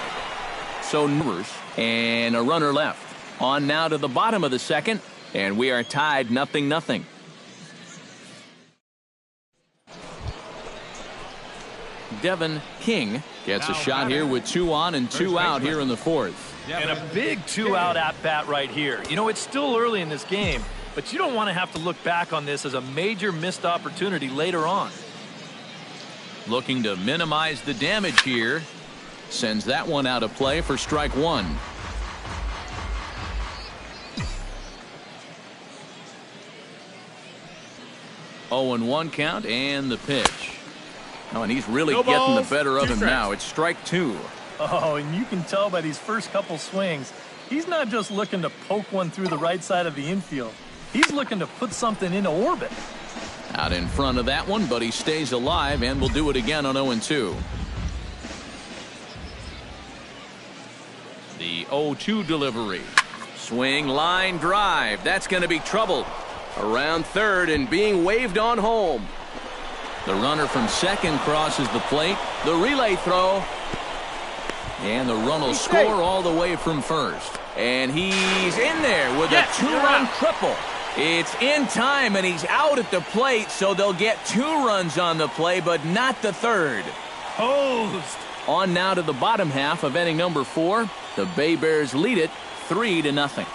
So numbers and a runner left. On now to the bottom of the second, and we are tied 0-0. Devin King gets a shot here with 2 on and 2 out here in the 4th. And a big 2-out at-bat right here. You know, it's still early in this game, but you don't want to have to look back on this as a major missed opportunity later on. Looking to minimize the damage here. Sends that one out of play for strike one. Oh, and 1 count and the pitch. Oh, and he's really getting the better of him now. It's strike 2. Oh, and you can tell by these first couple swings, he's not just looking to poke one through the right side of the infield. He's looking to put something into orbit. Out in front of that one, but he stays alive and will do it again on 0-2. The 0-2 delivery. Swing, line, drive. That's going to be trouble. Around third and being waved on home. The runner from second crosses the plate. The relay throw. And the run will score all the way from first. And he's in there with a 2-run triple. It's in time, and he's out at the plate, so they'll get 2 runs on the play, but not the third. Hosed. On now to the bottom half of inning number 4. The Bay Bears lead it 3-0.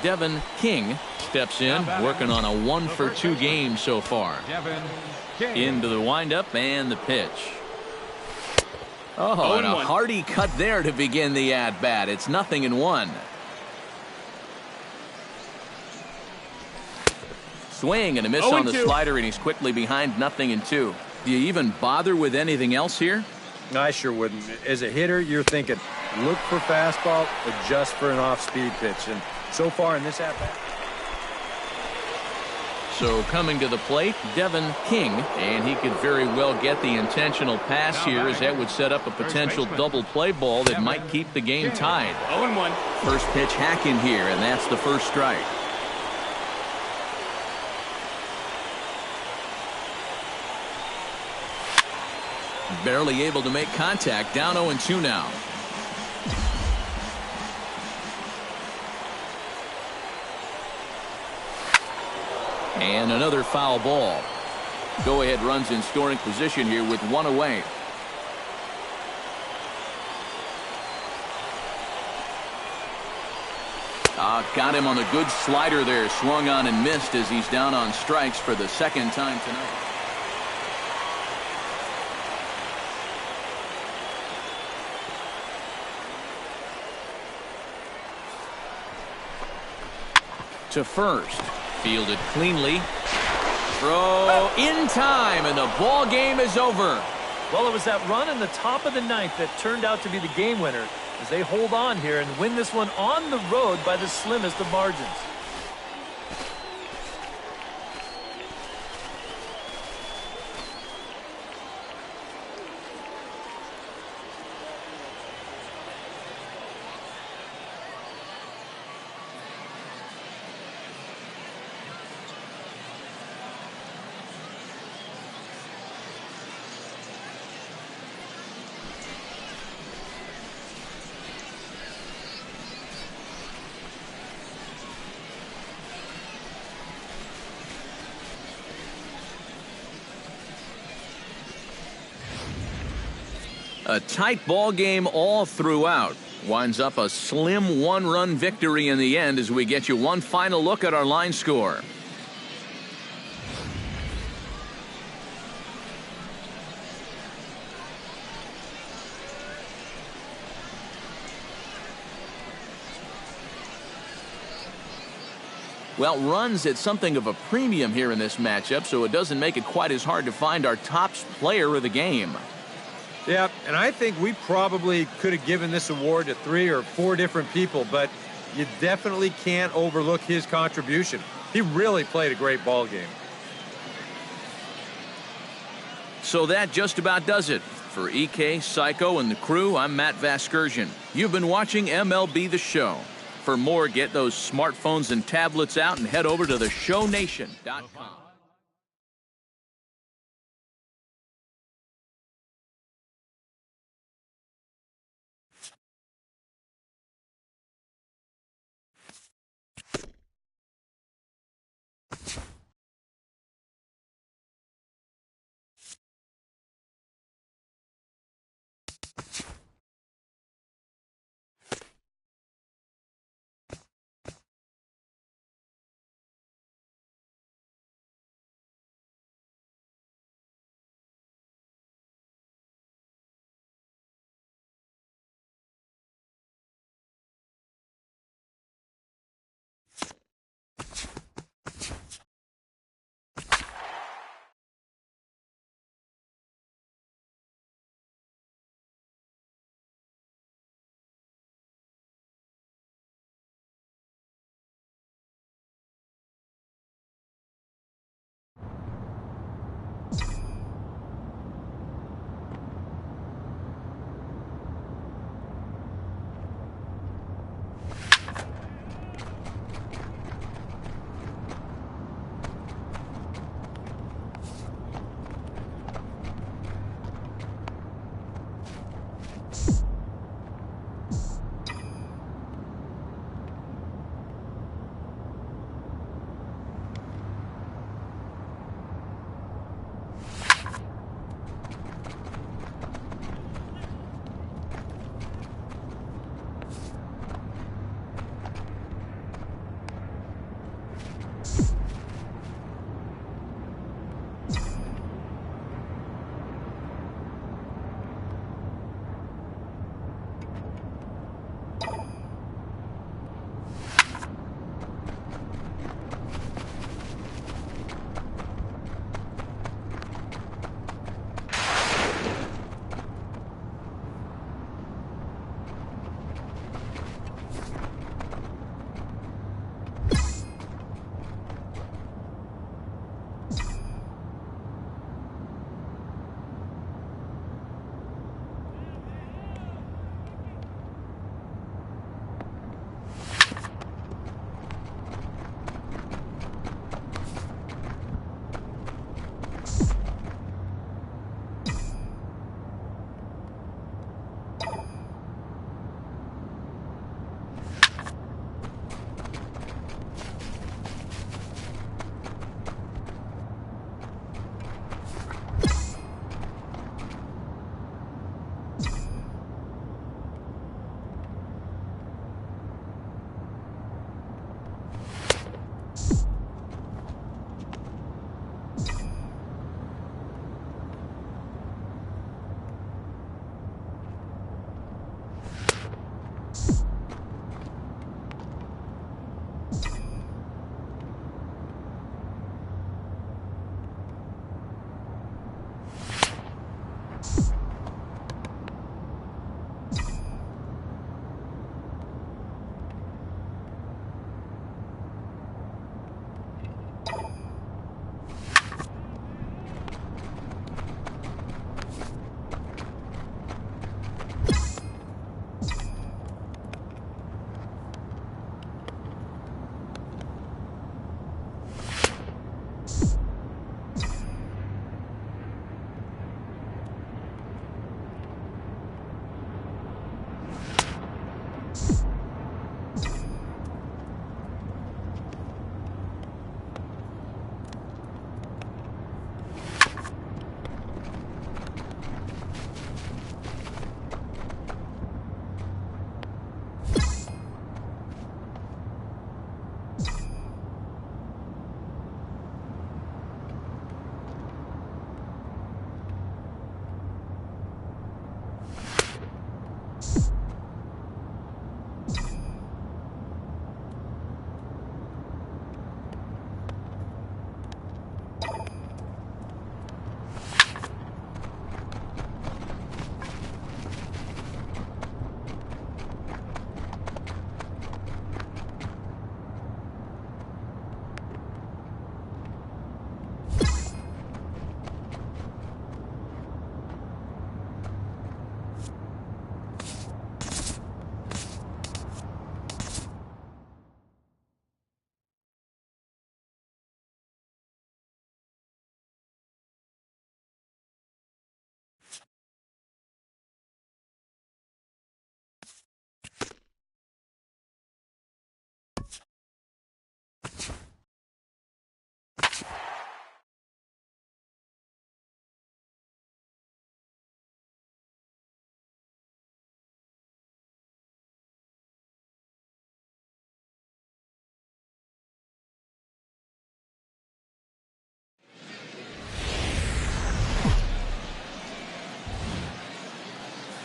Devin King steps in, working on a 1-for-2 game so far. Into the windup and the pitch. Oh, and a hearty cut there to begin the at-bat. It's 0-1. Swing and a miss on the slider, and he's quickly behind 0-2. Do you even bother with anything else here? I sure wouldn't. As a hitter, you're thinking, look for fastball, adjust for an off-speed pitch. And so far in this at-bat. So coming to the plate, Devin King, and he could very well get the intentional pass here, as that would set up a potential double play ball that might keep the game tied. 0-1. First pitch hacking here, and that's the first strike. Barely able to make contact, down 0-2 now. And another foul ball. Go-ahead runs in scoring position here with 1 away. Got him on the good slider there. Swung on and missed as he's down on strikes for the second time tonight. To first. Fielded cleanly. Throw in time, and the ball game is over. Well, it was that run in the top of the 9th that turned out to be the game winner as they hold on here and win this one on the road by the slimmest of margins. A tight ball game all throughout. Winds up a slim 1-run victory in the end as we get you one final look at our line score. Well, runs at something of a premium here in this matchup, so it doesn't make it quite as hard to find our top player of the game. Yeah, and I think we probably could have given this award to 3 or 4 different people, but you definitely can't overlook his contribution. He really played a great ball game. So that just about does it. For EK, Psycho, and the crew, I'm Matt Vasgersian. You've been watching MLB The Show. For more, get those smartphones and tablets out and head over to theshownation.com.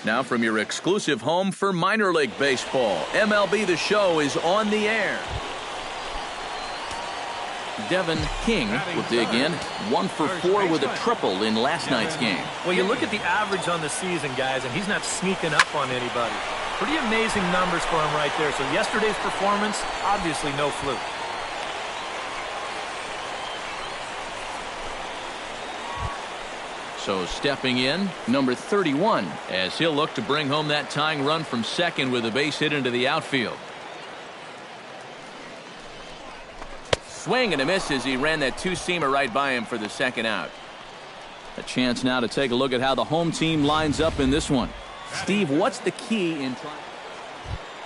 Now from your exclusive home for minor league baseball, MLB The Show is on the air. Devin King will dig in, 1 for 4 with a triple in last night's game. Well, you look at the average on the season, guys, and he's not sneaking up on anybody. Pretty amazing numbers for him right there. So yesterday's performance, obviously no fluke. So stepping in, number 31, as he'll look to bring home that tying run from second with a base hit into the outfield. Swing and a miss as he ran that two-seamer right by him for the second out. A chance now to take a look at how the home team lines up in this one. Steve, what's the key in trying?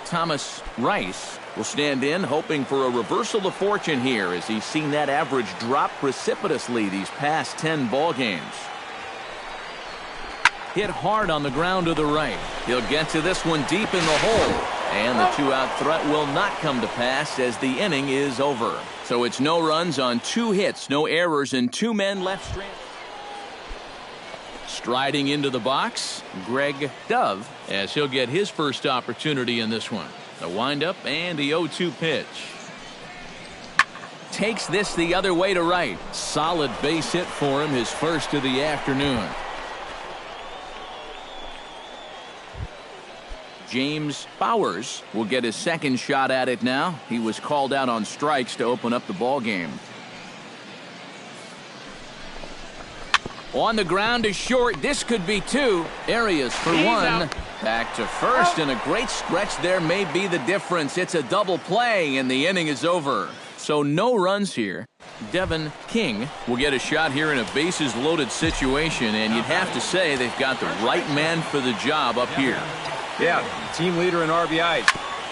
Thomas Rice will stand in, hoping for a reversal of fortune here as he's seen that average drop precipitously these past 10 ball games. Hit hard on the ground to the right. He'll get to this one deep in the hole. And the two-out threat will not come to pass as the inning is over. So it's no runs on 2 hits, no errors, and 2 men left stranded. Striding into the box, Greg Dove, as he'll get his first opportunity in this one. The windup and the 0-2 pitch. Takes this the other way to right. Solid base hit for him, his first of the afternoon. James Bowers will get his second shot at it now. He was called out on strikes to open up the ball game. On the ground is short. This could be 2. Arias for 1. Out. Back to first, and a great stretch there may be the difference. It's a double play, and the inning is over. So no runs here. Devin King will get a shot here in a bases-loaded situation, and you'd have to say they've got the right man for the job up here. Yeah, team leader in RBIs.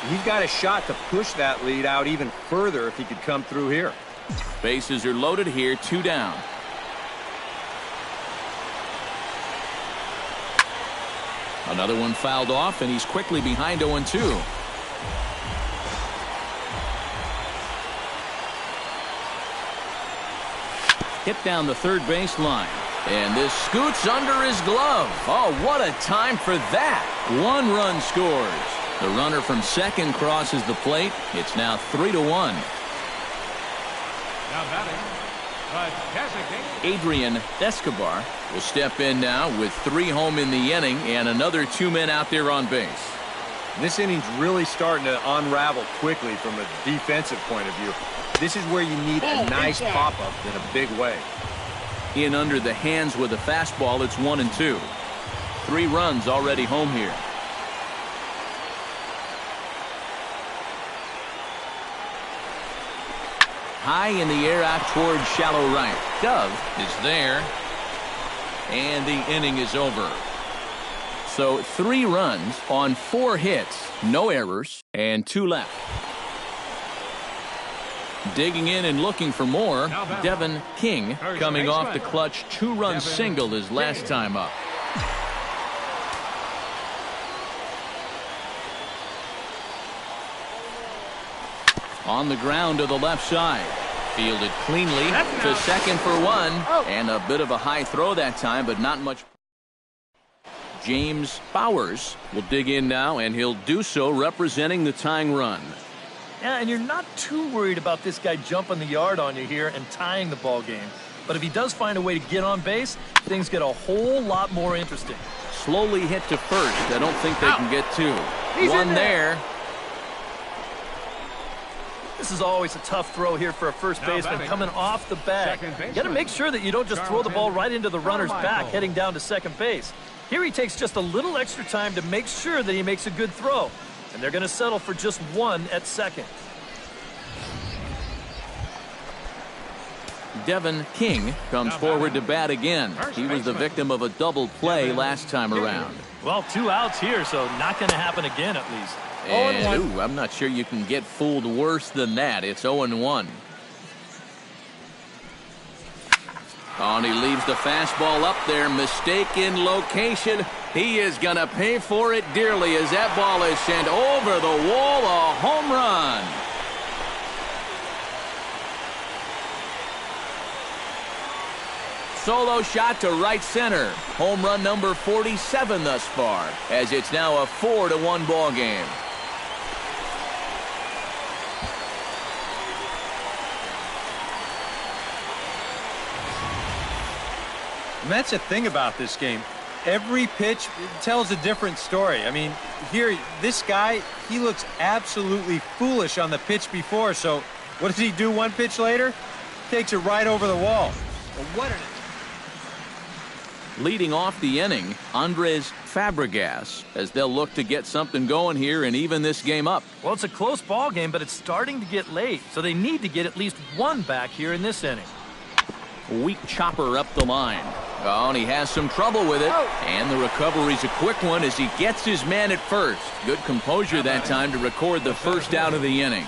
He's got a shot to push that lead out even further if he could come through here. Bases are loaded here, 2 down. Another one fouled off, and he's quickly behind 0-2. Hit down the third base line. And this scoots under his glove. Oh, what a time for that. 1 run scores. The runner from second crosses the plate. It's now 3-1. Now batting, Adrian Escobar will step in now with 3 home in the inning and another 2 men out there on base. This inning's really starting to unravel quickly from a defensive point of view. This is where you need a nice pop-up in a big way. In under the hands with a fastball, it's 1-2. 3 runs already home here. High in the air out toward shallow right. Dove is there. And the inning is over. So 3 runs on 4 hits, no errors, and 2 left. Digging in and looking for more, Devin King coming off the clutch 2-run single his last time up. On the ground to the left side. Fielded cleanly to second for 1. And a bit of a high throw that time, but not much. James Bowers will dig in now, and he'll do so representing the tying run. Yeah, and you're not too worried about this guy jumping the yard on you here and tying the ball game. But if he does find a way to get on base, things get a whole lot more interesting. Slowly hit to first. I don't think they can get 2. He's 1 there. This is always a tough throw here for a first baseman coming off the bag. You got to make sure that you don't just throw the ball right into the runner's back heading down to second base. Here he takes just a little extra time to make sure that he makes a good throw. And they're going to settle for just 1 at second. Devin King comes forward to bat again. He was the victim of a double play last time around. Well, 2 outs here, so not going to happen again at least. And, ooh, I'm not sure you can get fooled worse than that. It's 0-1. Oh, and he leaves the fastball up there. Mistaken location. He is going to pay for it dearly as that ball is sent over the wall. A home run. solo shot to right center. Home run number 47 thus far, as it's now a 4-1 ball game. And that's the thing about this game. Every pitch tells a different story. I mean, here, this guy, he looks absolutely foolish on the pitch before. So what does he do one pitch later? Takes it right over the wall. Well, what an... Leading off the inning, Andres Fabregas, as they'll look to get something going here and even this game up. Well, it's a close ball game, but it's starting to get late, so they need to get at least one back here in this inning. Weak chopper up the line. Oh, and he has some trouble with it. And the recovery's a quick one as he gets his man at first. Good composure that time to record the first out of the inning.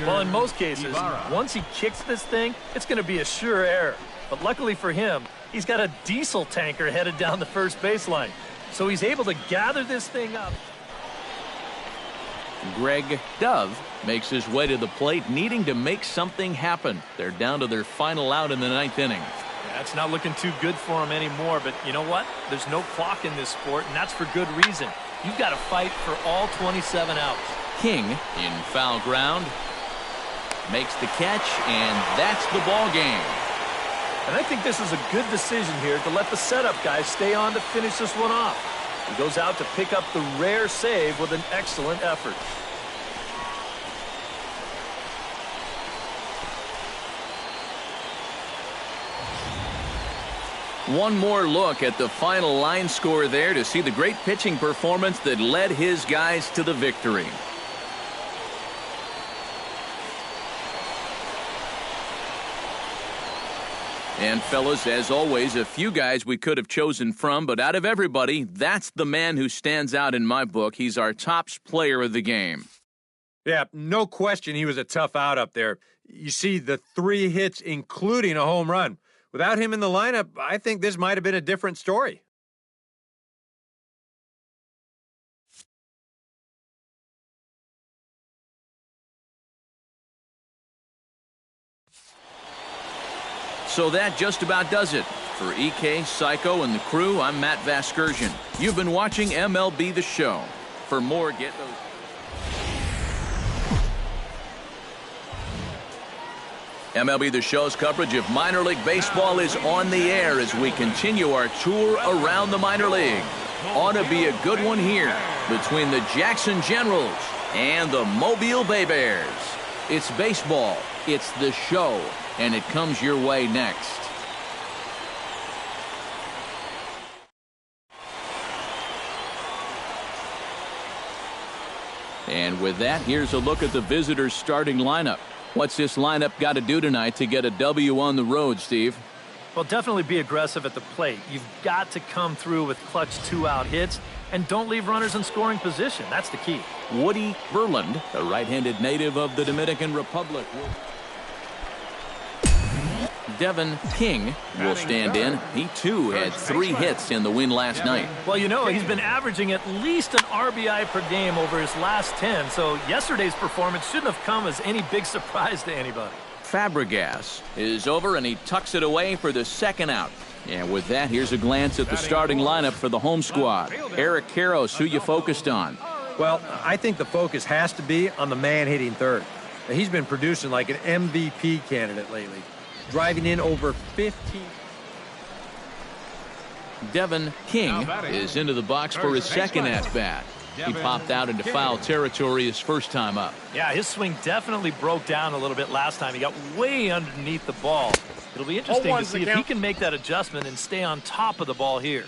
Well, in most cases, once he kicks this thing, it's going to be a sure error. But luckily for him, he's got a diesel tanker headed down the first baseline. So he's able to gather this thing up. Greg Dove makes his way to the plate, needing to make something happen. They're down to their final out in the ninth inning. That's not looking too good for him anymore, but you know what? There's no clock in this sport, and that's for good reason. You've got to fight for all 27 outs. King in foul ground makes the catch, and that's the ball game. And I think this is a good decision here to let the setup guys stay on to finish this one off. He goes out to pick up the rare save with an excellent effort. One more look at the final line score there to see the great pitching performance that led his guys to the victory. And fellas, as always, a few guys we could have chosen from, but out of everybody, that's the man who stands out in my book. He's our top player of the game. Yeah, no question he was a tough out up there. You see the 3 hits, including a home run. Without him in the lineup, I think this might have been a different story. So that just about does it. For EK, Psycho, and the crew, I'm Matt Vasgersian. You've been watching MLB The Show. For more, get those... MLB The Show's coverage of minor league baseball is on the air as we continue our tour around the minor league. Ought to be a good one here between the Jackson Generals and the Mobile Bay Bears. It's baseball, it's the show, and it comes your way next. And with that, here's a look at the visitors' starting lineup. What's this lineup got to do tonight to get a W on the road, Steve? Well, definitely be aggressive at the plate. You've got to come through with clutch 2-out hits, and don't leave runners in scoring position. That's the key. Woody Berland, a right-handed native of the Dominican Republic. Devin King will stand in. He, too, had 3 hits in the win last night. Well, you know, he's been averaging at least an RBI per game over his last 10, so yesterday's performance shouldn't have come as any big surprise to anybody. Fabregas is over, and he tucks it away for the second out. And with that, here's a glance at the starting lineup for the home squad. Eric Karros, who you focused on? Well, I think the focus has to be on the man hitting third. He's been producing like an MVP candidate lately, driving in over 15. Devin King is into the box for his second at-bat. He popped out into foul territory his first time up. Yeah, his swing definitely broke down a little bit last time. He got way underneath the ball. It'll be interesting to see if he can make that adjustment and stay on top of the ball here.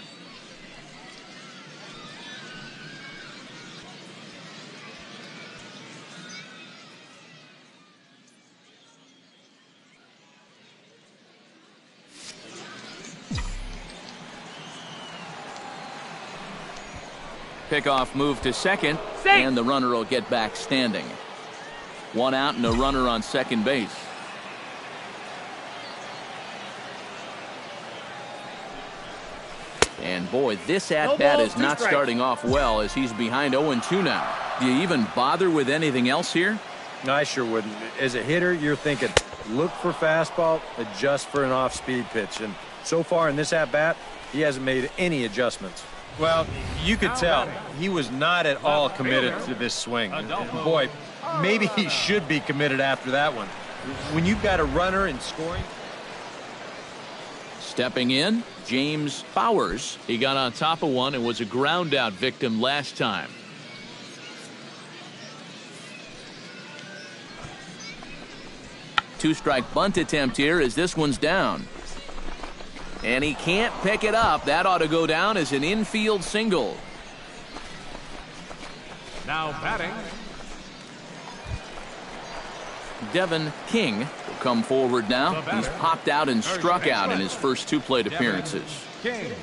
Pickoff move to second, and the runner will get back standing. 1 out and a runner on second base. And boy, this at-bat is not starting off well as he's behind 0-2 now. Do you even bother with anything else here? No, I sure wouldn't. As a hitter, you're thinking, look for fastball, adjust for an off-speed pitch. And So far in this at-bat, he hasn't made any adjustments. Well, you could tell he was not at all committed to this swing. And boy, maybe he should be committed after that one. When you've got a runner in scoring. Stepping in, James Bowers. He got on top of one and was a ground out victim last time. Two-strike bunt attempt here as this one's down. And he can't pick it up. That ought to go down as an infield single. Now batting, Devin King will come forward now. He's popped out and struck out in his first two plate appearances. King.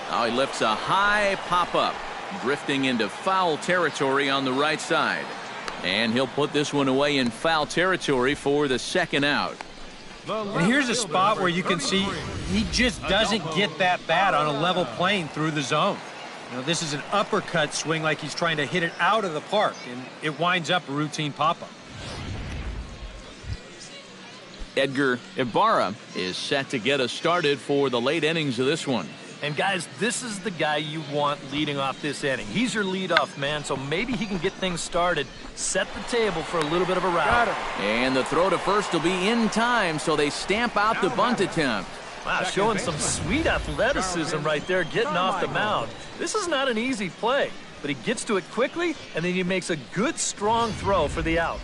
Now he lifts a high pop-up, drifting into foul territory on the right side. And he'll put this one away in foul territory for the second out. And here's a spot where you can see he just doesn't get that bat on a level plane through the zone. You know, this is an uppercut swing like he's trying to hit it out of the park, and it winds up a routine pop-up. Edgar Ibarra is set to get us started for the late innings of this one. And guys, this is the guy you want leading off this inning. He's your leadoff man, so maybe he can get things started, set the table for a little bit of a rally. And the throw to first will be in time, so they stamp out the bunt attempt. Wow, showing some sweet athleticism right there, getting off the mound. This is not an easy play, but he gets to it quickly, and then he makes a good, strong throw for the out.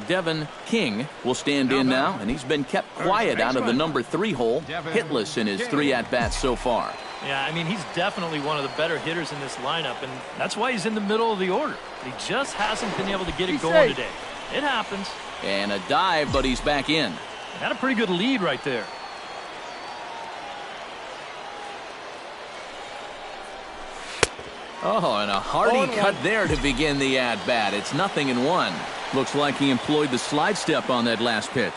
Devin King will stand in now, and he's been kept quiet out of the number 3 hole, hitless in his 3 at-bats so far. Yeah, I mean, he's definitely one of the better hitters in this lineup, and that's why he's in the middle of the order. But he just hasn't been able to get it going today. It happens. And a dive, but he's back in. Had a pretty good lead right there. Oh, and a hearty cut there to begin the at-bat. It's 0-1. Looks like he employed the slide step on that last pitch.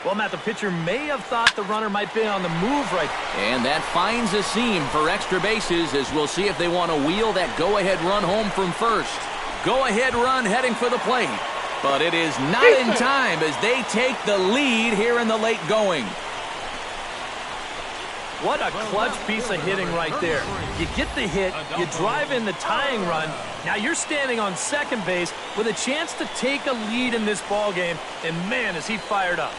Well, Matt, the pitcher may have thought the runner might be on the move right. And that finds a seam for extra bases, as we'll see if they want to wheel that go-ahead run home from first. Go-ahead run heading for the plate. But it is not in time as they take the lead here in the late going. What a clutch piece of hitting right there. You get the hit, you drive in the tying run. Now you're standing on second base with a chance to take a lead in this ball game, and man, is he fired up.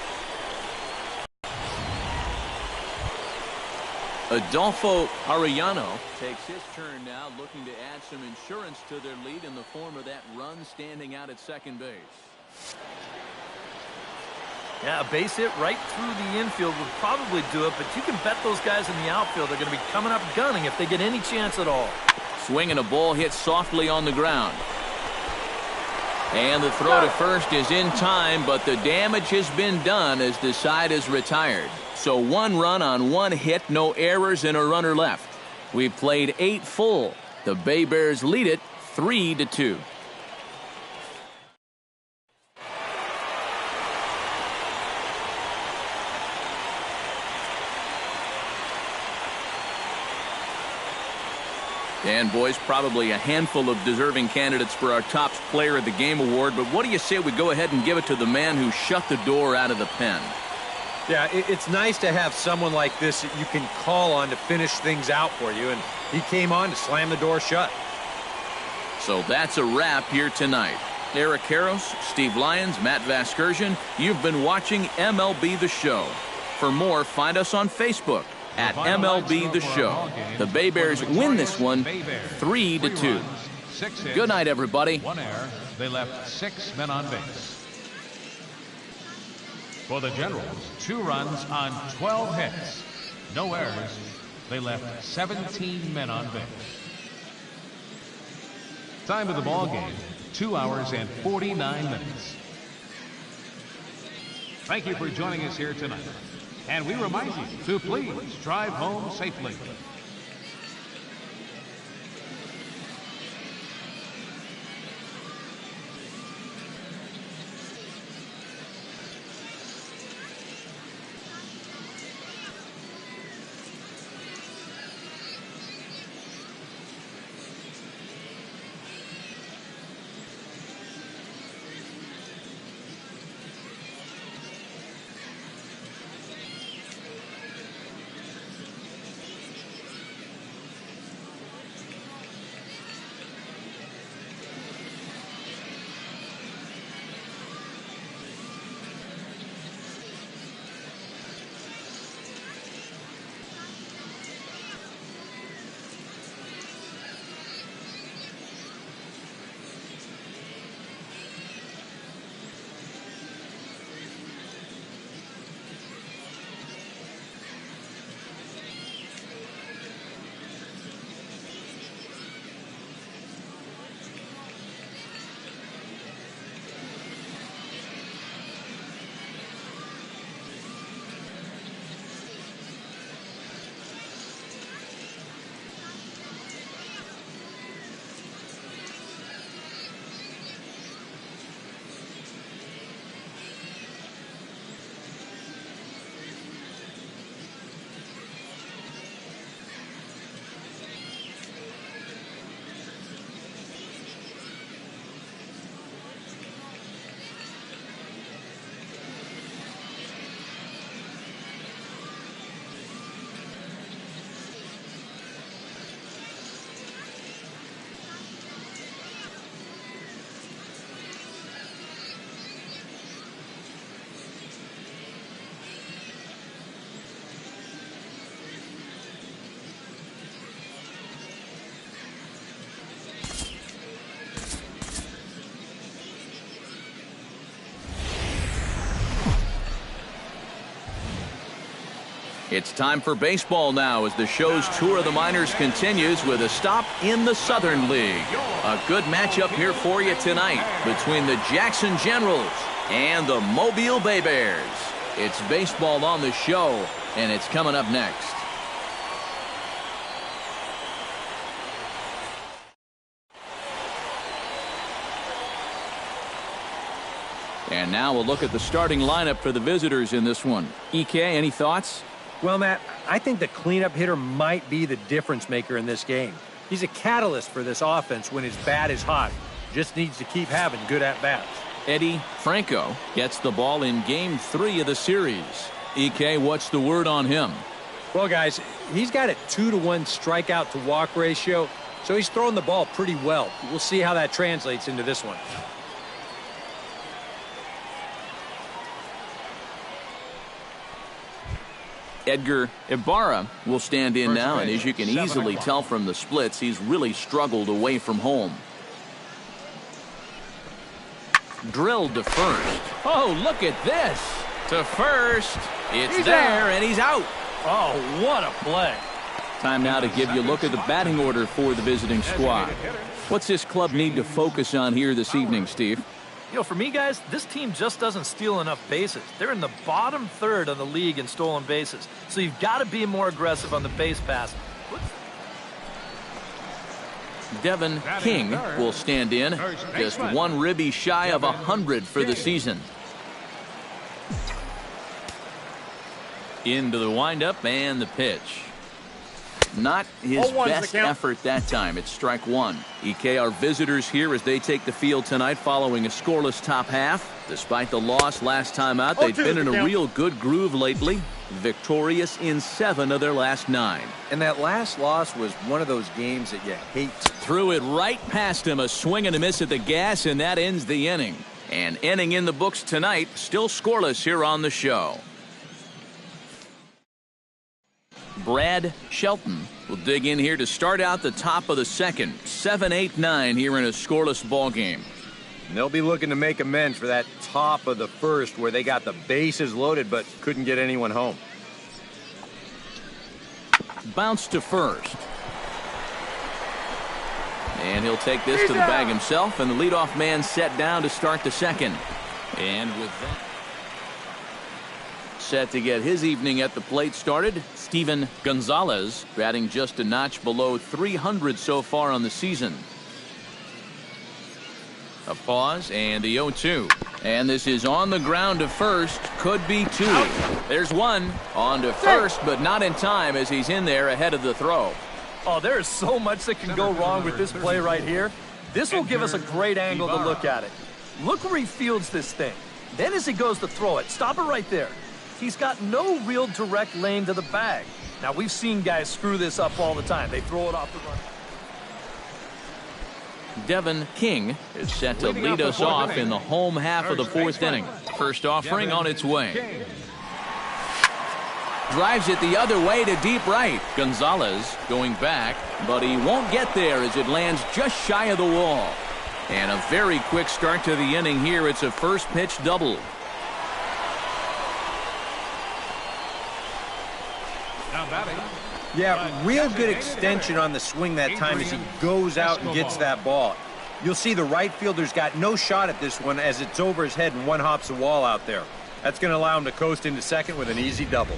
Adolfo Arellano takes his turn now, looking to add some insurance to their lead in the form of that run standing out at second base. Yeah, a base hit right through the infield would probably do it, but you can bet those guys in the outfield are going to be coming up gunning if they get any chance at all. Swinging a ball hit softly on the ground. And the throw to first is in time, but the damage has been done as the side is retired. So 1 run on 1 hit, no errors, and a runner left. We've played 8 full. The Bay Bears lead it 3-2. And boys, probably a handful of deserving candidates for our top player of the game award, but what do you say we go ahead and give it to the man who shut the door out of the pen? Yeah, it's nice to have someone like this that you can call on to finish things out for you, and he came on to slam the door shut. So that's a wrap here tonight. Eric Karros, Steve Lyons, Matt Vasgersian, you've been watching MLB The Show. For more, find us on Facebook at MLB The Show. The Bay Bears win this one 3-2. Good night, everybody. 1 error. They left 6 men on base. For the Generals, 2 runs on 12 hits. No errors. They left 17 men on base. Time of the ball game, 2 hours and 49 minutes. Thank you for joining us here tonight. And we remind you to please drive home safely. It's time for baseball now as the show's tour of the minors continues with a stop in the Southern League. A good matchup here for you tonight between the Jackson Generals and the Mobile Bay Bears. It's baseball on the show, and it's coming up next. And now we'll look at the starting lineup for the visitors in this one. EK, any thoughts? Well, Matt, I think the cleanup hitter might be the difference maker in this game. He's a catalyst for this offense when his bat is hot. Just needs to keep having good at-bats. Eddie Franco gets the ball in Game 3 of the series. EK, what's the word on him? Well, guys, he's got a 2-to-1 strikeout-to-walk ratio, so he's throwing the ball pretty well. We'll see how that translates into this one. Edgar Ibarra will stand in now, and as you can easily tell from the splits, he's really struggled away from home. Drilled to first. Oh, look at this. To first. It's there, and he's out. Oh, what a play. Time now to give you a look at the batting order for the visiting squad. What's this club need to focus on here this evening, Steve? You know, for me, guys, this team just doesn't steal enough bases. They're in the bottom third of the league in stolen bases. So you've got to be more aggressive on the base pass. Devin King will stand in. Just one ribby shy of 100 for the season. Into the windup and the pitch. Not his best effort that time. It's strike one. EK, our visitors here as they take the field tonight following a scoreless top half. Despite the loss last time out, they've been in a real good groove lately. Victorious in 7 of their last 9. And that last loss was one of those games that you hate. Threw it right past him, a swing and a miss at the gas, and that ends the inning. An inning in the books tonight, still scoreless here on the show. Brad Shelton will dig in here to start out the top of the second. 7-8-9 here in a scoreless ball game. And they'll be looking to make amends for that top of the first where they got the bases loaded but couldn't get anyone home. Bounce to first. And he'll take this to the bag himself, and the leadoff man set down to start the second. And with that, set to get his evening at the plate started, Steven Gonzalez, batting just a notch below 300 so far on the season. A pause and the 0-2. And this is on the ground to first. Could be 2. There's one. On to first, but not in time as he's in there ahead of the throw. Oh, there is so much that can go wrong with this play right here. This will give us a great angle to look at it. Look where he fields this thing. Then as he goes to throw it, stop it right there. He's got no real direct lane to the bag. Now, we've seen guys screw this up all the time. They throw it off the run. Devin King is set to lead us off in the home half of the 4th inning. First offering on its way. Drives it the other way to deep right. Gonzalez going back, but he won't get there as it lands just shy of the wall. And a very quick start to the inning here. It's a first pitch double. Yeah, real good extension on the swing that time as he goes out and gets that ball. You'll see the right fielder's got no shot at this one as it's over his head and one hops the wall out there. That's going to allow him to coast into second with an easy double.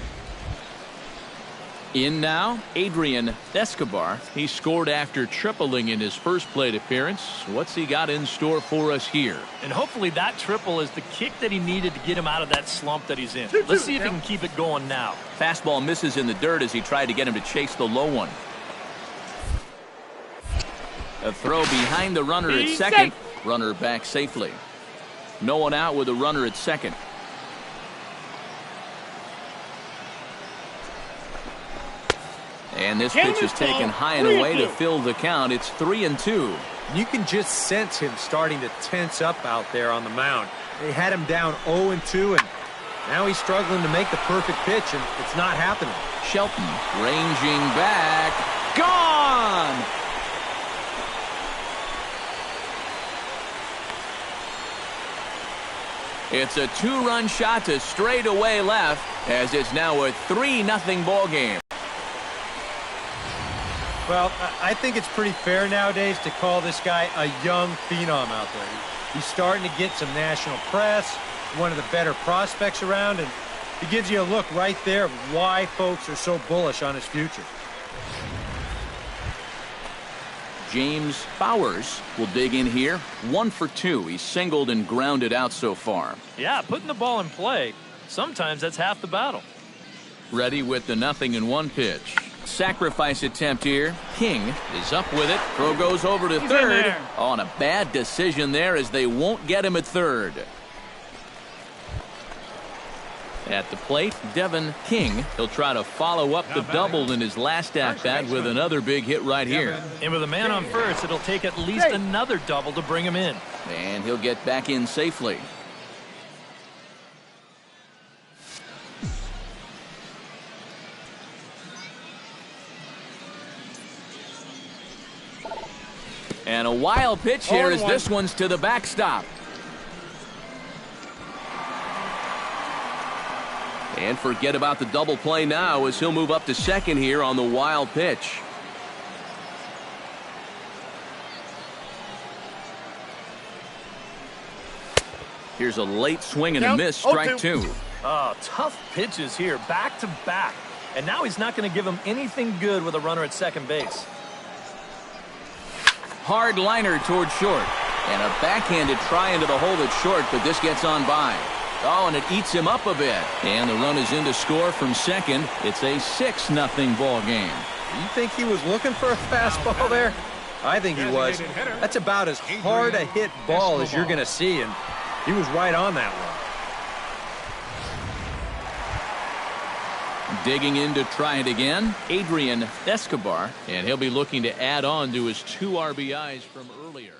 In now, Adrian Escobar. He scored after tripling in his first plate appearance. What's he got in store for us here? And hopefully that triple is the kick that he needed to get him out of that slump that he's in. Let's see if he can keep it going now. Fastball misses in the dirt as he tried to get him to chase the low one. A throw behind the runner at second. Runner back safely. No one out with a runner at second. And this pitch is taken high and away to fill the count. It's 3-2. You can just sense him starting to tense up out there on the mound. They had him down 0-2, and now he's struggling to make the perfect pitch, and it's not happening. Shelton ranging back. Gone! It's a 2-run shot to straightaway left, as it's now a 3-0 ball game. Well, I think it's pretty fair nowadays to call this guy a young phenom out there. He's starting to get some national press, one of the better prospects around, and he gives you a look right there of why folks are so bullish on his future. James Bowers will dig in here. 1 for 2. He's singled and grounded out so far. Yeah, putting the ball in play, sometimes that's half the battle. Ready with the 0-1 pitch. Sacrifice attempt here. King is up with it. Throw goes over to third. On a bad decision there, as they won't get him at third. At the plate, Devin King. He'll try to follow up the double in his last at-bat with another big hit right here. And with a man on first, it'll take at least another double to bring him in. And he'll get back in safely. And a wild pitch here as this one's to the backstop. And forget about the double play now, as he'll move up to second here on the wild pitch. Here's a late swing and a miss, strike 2. Oh, tough pitches here, back to back. And now he's not going to give him anything good with a runner at second base. Hard liner toward short. And a backhanded try into the hole at short, but this gets on by. Oh, and it eats him up a bit. And the run is in to score from second. It's a 6-0 ball game. You think he was looking for a fastball there? I think he was. That's about as hard a hit ball as you're going to see, and he was right on that one. Digging in to try it again, Adrian Escobar, and he'll be looking to add on to his 2 RBIs from earlier.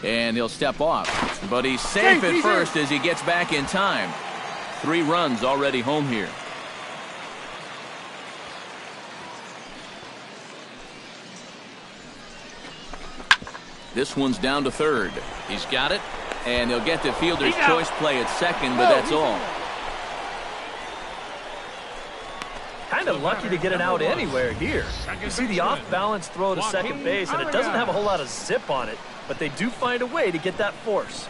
And he'll step off, but he's safe at first as he gets back in time. 3 runs already home here. This one's down to third. He's got it, and he'll get the fielder's choice play at second, but that's all. Kind of lucky to get it out anywhere here. You see the off-balance throw to second base, and it doesn't have a whole lot of zip on it, but they do find a way to get that force.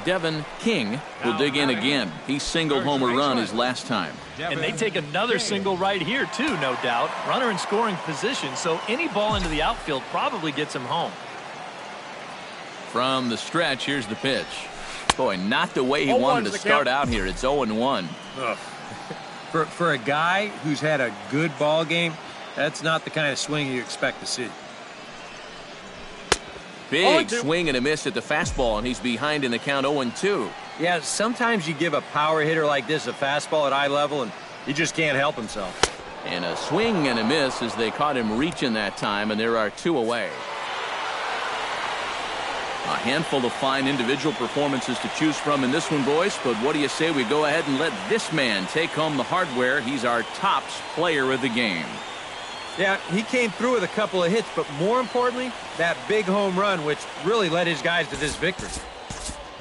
Devin King will dig in again. He singled home a run his last time. And they take another single right here, too, no doubt. Runner in scoring position, so any ball into the outfield probably gets him home. From the stretch, here's the pitch. Boy, not the way he wanted to start out here. It's 0-1. For a guy who's had a good ball game, that's not the kind of swing you expect to see. Big swing and a miss at the fastball, and he's behind in the count 0-2. Yeah, sometimes you give a power hitter like this a fastball at eye level, and he just can't help himself. And a swing and a miss as they caught him reaching that time, and there are 2 away. A handful of fine individual performances to choose from in this one, boys, but what do you say we go ahead and let this man take home the hardware? He's our tops player of the game. Yeah, he came through with a couple of hits, but more importantly, that big home run, which really led his guys to this victory.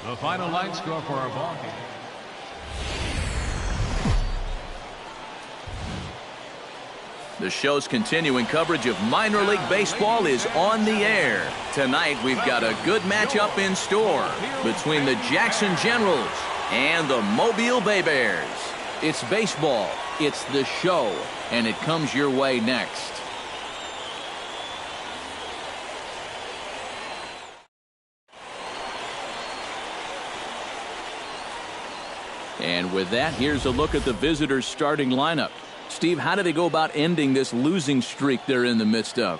The final line score for our ball game. The show's continuing coverage of minor league baseball is on the air. Tonight, we've got a good matchup in store between the Jackson Generals and the Mobile Bay Bears. It's baseball, it's the show, and it comes your way next. And with that, here's a look at the visitors' starting lineup. Steve, how do they go about ending this losing streak they're in the midst of?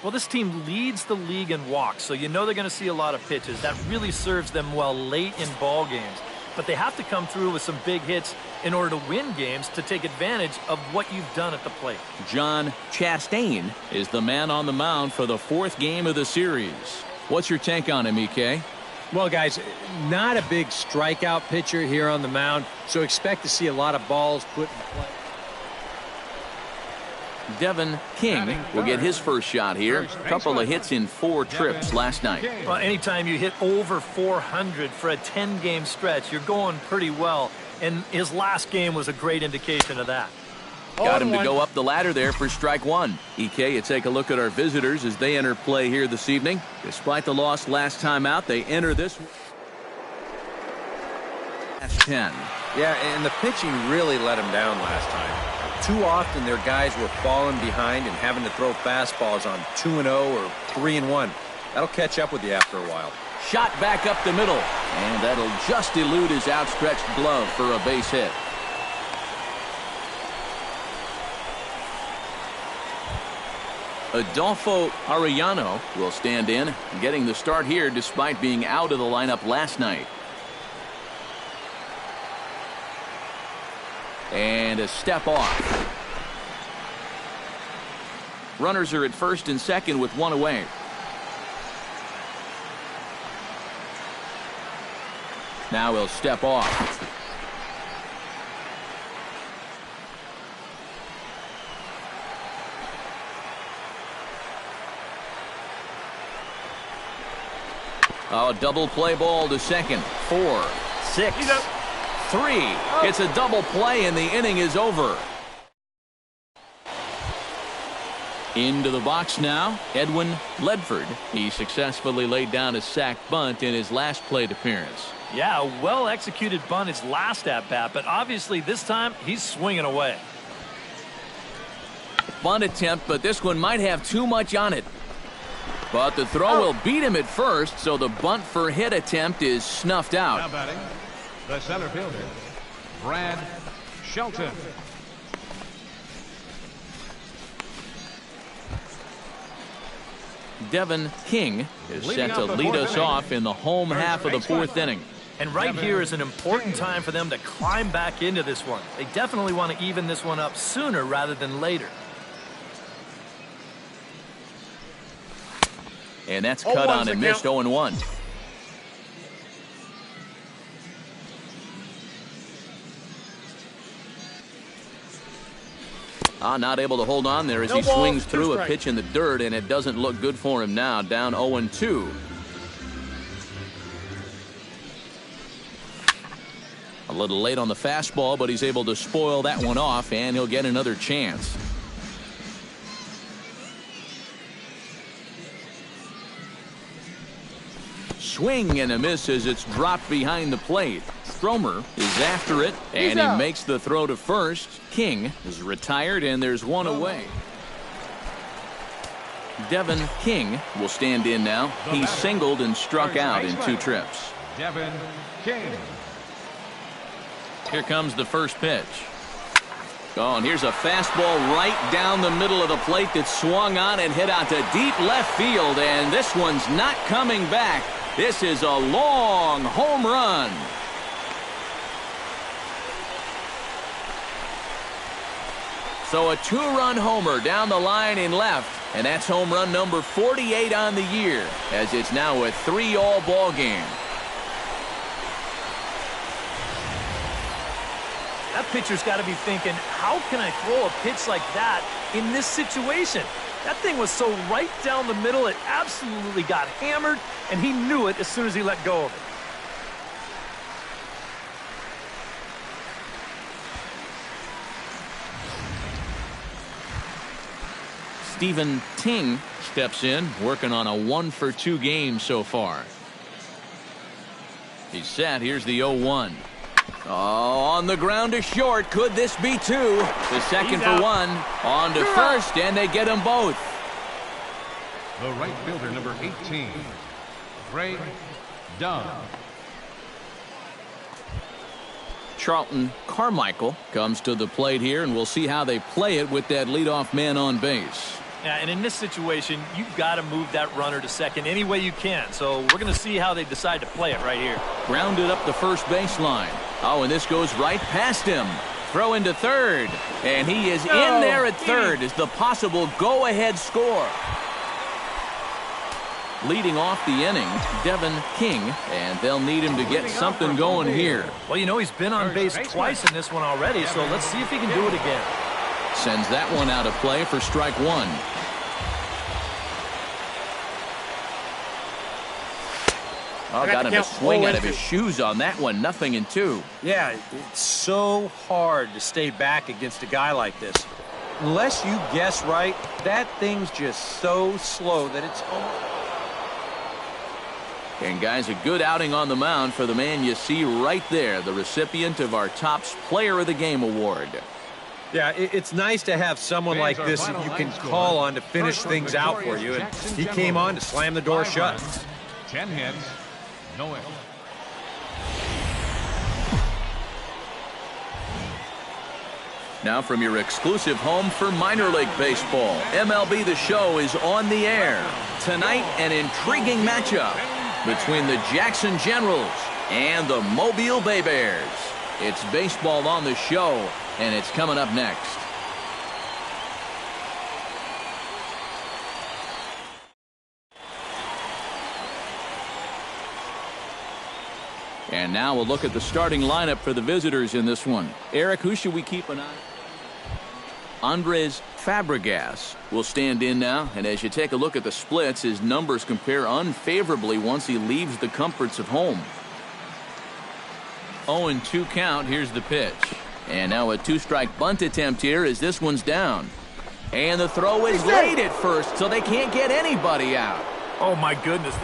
Well, this team leads the league in walks, so you know they're going to see a lot of pitches. That really serves them well late in ball games. but they have to come through with some big hits in order to win games to take advantage of what you've done at the plate. John Chastain is the man on the mound for the 4th game of the series. What's your take on him, EK? Well, guys, not a big strikeout pitcher here on the mound, so expect to see a lot of balls put in play. Devin King will get his first shot here. A couple of hits in 4 trips last night. Well, anytime you hit over 400 for a 10-game stretch, you're going pretty well. And his last game was a great indication of that. Got him to go up the ladder there for strike 1. EK, you take a look at our visitors as they enter play here this evening. Despite the loss last time out, they enter this last 10. Yeah, and the pitching really let them down last time. Too often their guys were falling behind and having to throw fastballs on 2-0 or 3-1. That'll catch up with you after a while. Shot back up the middle, and that'll just elude his outstretched glove for a base hit. Adolfo Arellano will stand in, getting the start here despite being out of the lineup last night. And a step off. Runners are at first and second with 1 away. Now he'll step off. Oh, double play ball to second. 4, 6, 3. It's a double play and the inning is over. Into the box now, Edwin Ledford. He successfully laid down a sac bunt in his last plate appearance. Yeah, a well-executed bunt his last at-bat, but obviously this time he's swinging away. Bunt attempt, but this one might have too much on it. But the throw will beat him at first, so the bunt for hit attempt is snuffed out. Now batting, the center fielder, Brad Shelton. Devin King is set to lead us off in the home half of the 4th inning. And right here is an important time for them to climb back into this one. They definitely want to even this one up sooner rather than later. And that's cut on and missed. 0-1. Not able to hold on there as he swings through a pitch in the dirt, and it doesn't look good for him now. Down 0-2. A little late on the fastball, but he's able to spoil that one off, and he'll get another chance. Swing and a miss as it's dropped behind the plate. Stromer is after it, and he makes the throw to first. King is retired, and there's 1 away. Devin King will stand in now. He singled and struck out in 2 trips. Devin King. Here comes the first pitch. Oh, and here's a fastball right down the middle of the plate that swung on and hit out to deep left field, and this one's not coming back. This is a long home run. So a 2-run homer down the line in left, and that's home run number 48 on the year, as it's now a 3-all ball game. That pitcher's got to be thinking, how can I throw a pitch like that in this situation? That thing was so right down the middle, it absolutely got hammered, and he knew it as soon as he let go of it. Stephen Ting steps in, working on a 1-for-2 game so far. He's set. Here's the 0-1. Oh, on the ground to short. Could this be 2? The second for 1. On to first, and they get them both. The right fielder, number 18, Greg Dunn. Charlton Carmichael comes to the plate here, and we'll see how they play it with that leadoff man on base. Yeah, and in this situation, you've got to move that runner to second any way you can. So we're going to see how they decide to play it right here. Grounded up the first baseline. Oh, and this goes right past him. Throw into third. And he is in there at third as the possible go-ahead score. Leading off the inning, Devin King, and they'll need him to get something going here. Well, you know, he's been on base twice in this one already, so let's see if he can do it again. Sends that one out of play for strike one. Oh, got him to swing out of his shoes on that one. 0-2. Yeah, it's so hard to stay back against a guy like this. Unless you guess right, that thing's just so slow that it's almost... And guys, a good outing on the mound for the man you see right there, the recipient of our Topps Player of the Game award. Yeah, it's nice to have someone like this that you can call on to finish things out for you. And he came on to slam the door shut. 10 hits, no errors. Now from your exclusive home for minor league baseball, MLB The Show is on the air. Tonight, an intriguing matchup between the Jackson Generals and the Mobile Bay Bears. It's baseball on the show, and it's coming up next. And now we'll look at the starting lineup for the visitors in this one. Eric, who should we keep an eye on? Andres Fabregas will stand in now, and as you take a look at the splits, his numbers compare unfavorably once he leaves the comforts of home. 0-2 count. Here's the pitch. And now a two-strike bunt attempt here as this one's down. And the throw is late at first, so they can't get anybody out. Oh, my goodness.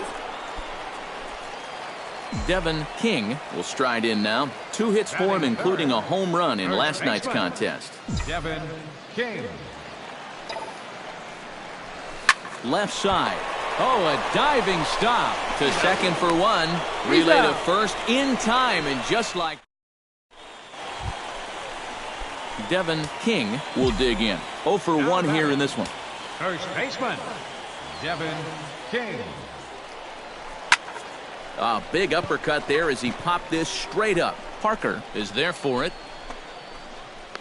Devin King will stride in now. 2 hits for him, including a home run in last night's contest. Devin King. Left side. Oh, a diving stop to second for one. Relay to first in time, and just like Devin King will dig in. 0 for 1 here in this one. First baseman, Devin King. A big uppercut there as he popped this straight up. Parker is there for it.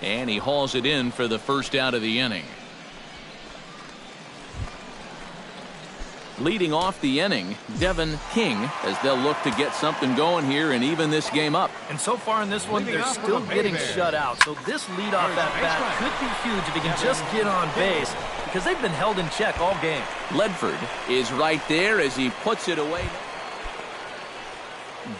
And he hauls it in for the first out of the inning. Leading off the inning, Devin King, as they'll look to get something going here and even this game up. And so far in this one, they're still getting shut out. So this leadoff at bat could be huge if he can just get on base, because they've been held in check all game. Ledford is right there as he puts it away.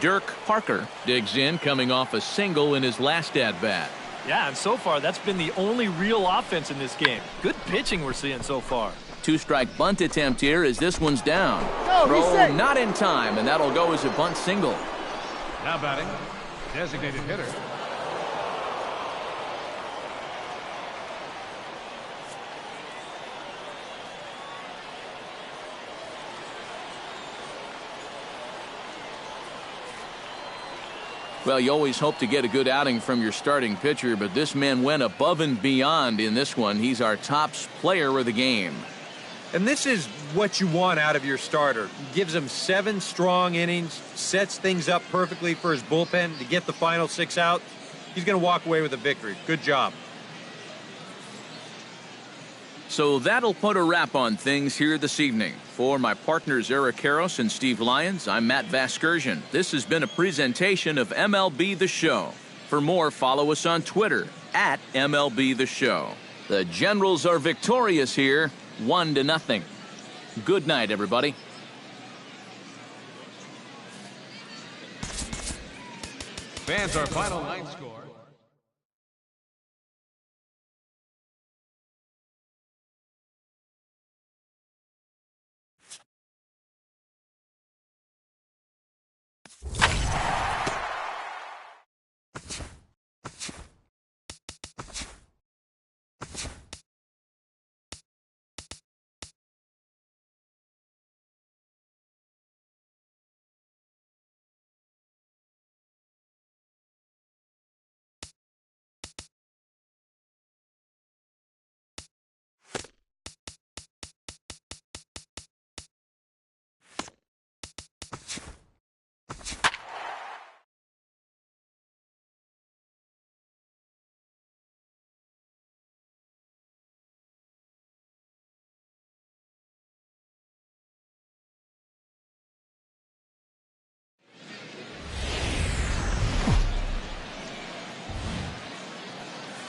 Dirk Parker digs in, coming off a single in his last at-bat. Yeah, and so far, that's been the only real offense in this game. Good pitching we're seeing so far. Two-strike bunt attempt here as this one's down. Throw not in time, and that'll go as a bunt single. Now batting, designated hitter. Well, you always hope to get a good outing from your starting pitcher, but this man went above and beyond in this one. He's our Topps Player of the Game. And this is what you want out of your starter. Gives him 7 strong innings, sets things up perfectly for his bullpen to get the final 6 out. He's going to walk away with a victory. Good job. So that'll put a wrap on things here this evening. For my partners Eric Karros and Steve Lyons, I'm Matt Vasgersian. This has been a presentation of MLB The Show. For more, follow us on Twitter at MLB The Show. The Generals are victorious here, 1-0. Good night, everybody. Fans, our final line score.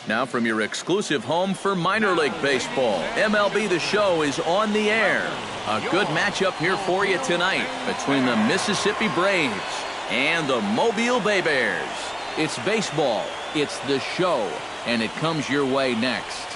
Now from your exclusive home for minor league baseball, MLB The Show is on the air. A good matchup here for you tonight between the Mississippi Braves and the Mobile Bay Bears. It's baseball, it's The Show, and it comes your way next.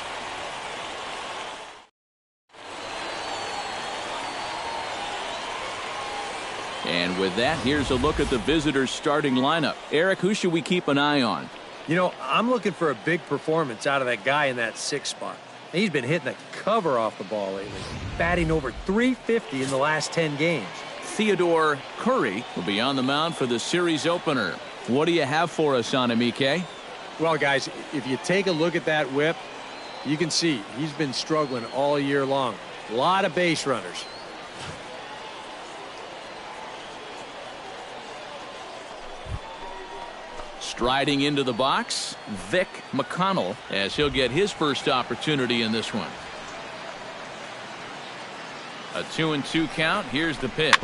And with that, here's a look at the visitors' starting lineup. Eric, who should we keep an eye on? You know, I'm looking for a big performance out of that guy in that 6th spot. He's been hitting the cover off the ball lately, batting over .350 in the last 10 games. Theodore Curry will be on the mound for the series opener. What do you have for us on him, EK? Well, guys, if you take a look at that whip, you can see he's been struggling all year long. A lot of base runners. Striding into the box, Vic McConnell, as he'll get his first opportunity in this one. A 2-2 count. Here's the pitch.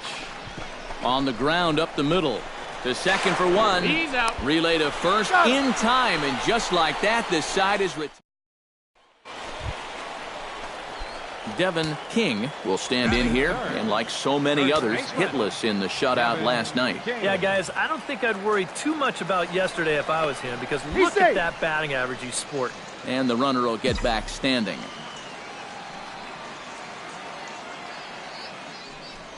On the ground up the middle. To second for one. He's out. Relay to first in time, and just like that, this side is retired. Devin King will stand in here, and like so many others, hitless in the shutout last night. Yeah, guys, I don't think I'd worry too much about yesterday if I was him, because look at that batting average he's sporting. And the runner will get back standing.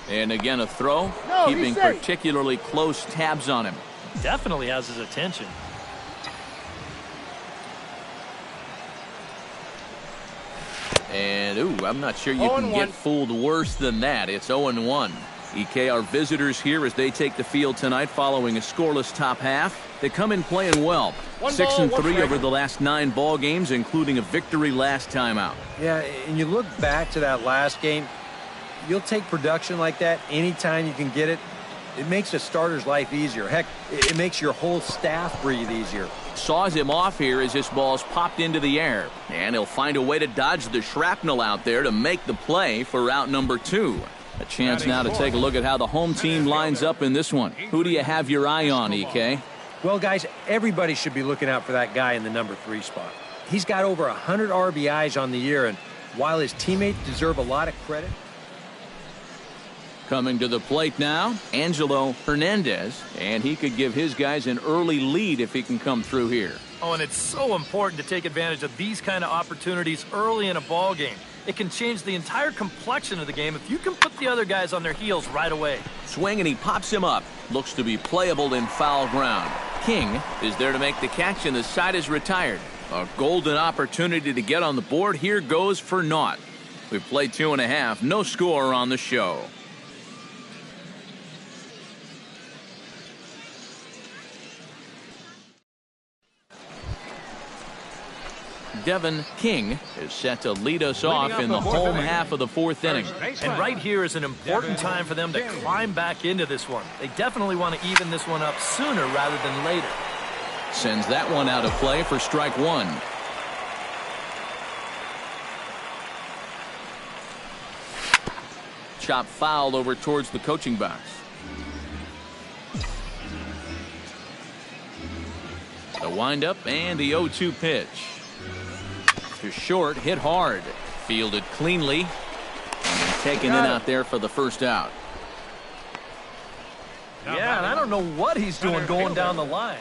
And again, a throw, keeping particularly close tabs on him. Definitely has his attention. And, ooh, I'm not sure you can get fooled worse than that. It's 0-1. EK, our visitors here as they take the field tonight following a scoreless top half. They come in playing well. 6-3 over the last 9 ball games, including a victory last time out. Yeah, and you look back to that last game, you'll take production like that anytime you can get it. It makes a starter's life easier. Heck, it makes your whole staff breathe easier. Saws him off here as this ball's popped into the air. And he'll find a way to dodge the shrapnel out there to make the play for out number 2. A chance now to take a look at how the home team lines up in this one. Who do you have your eye on, EK? Well, guys, everybody should be looking out for that guy in the number 3 spot. He's got over 100 RBIs on the year, and while his teammates deserve a lot of credit. Coming to the plate now, Angelo Hernandez, and he could give his guys an early lead if he can come through here. Oh, and it's so important to take advantage of these kind of opportunities early in a ball game. It can change the entire complexion of the game if you can put the other guys on their heels right away. Swing, and he pops him up. Looks to be playable in foul ground. King is there to make the catch, and the side is retired. A golden opportunity to get on the board. Here goes for naught. We've played 2.5. No score on the show. Devin King is set to lead us off in the home half of the 4th inning. And right here is an important time for them to climb back into this one. They definitely want to even this one up sooner rather than later. Sends that one out of play for strike 1. Chop foul over towards the coaching box. The windup and the 0-2 pitch. To short, hit hard. Fielded cleanly. And taken in out there for the first out. Yeah, and I don't know what he's doing going down the line.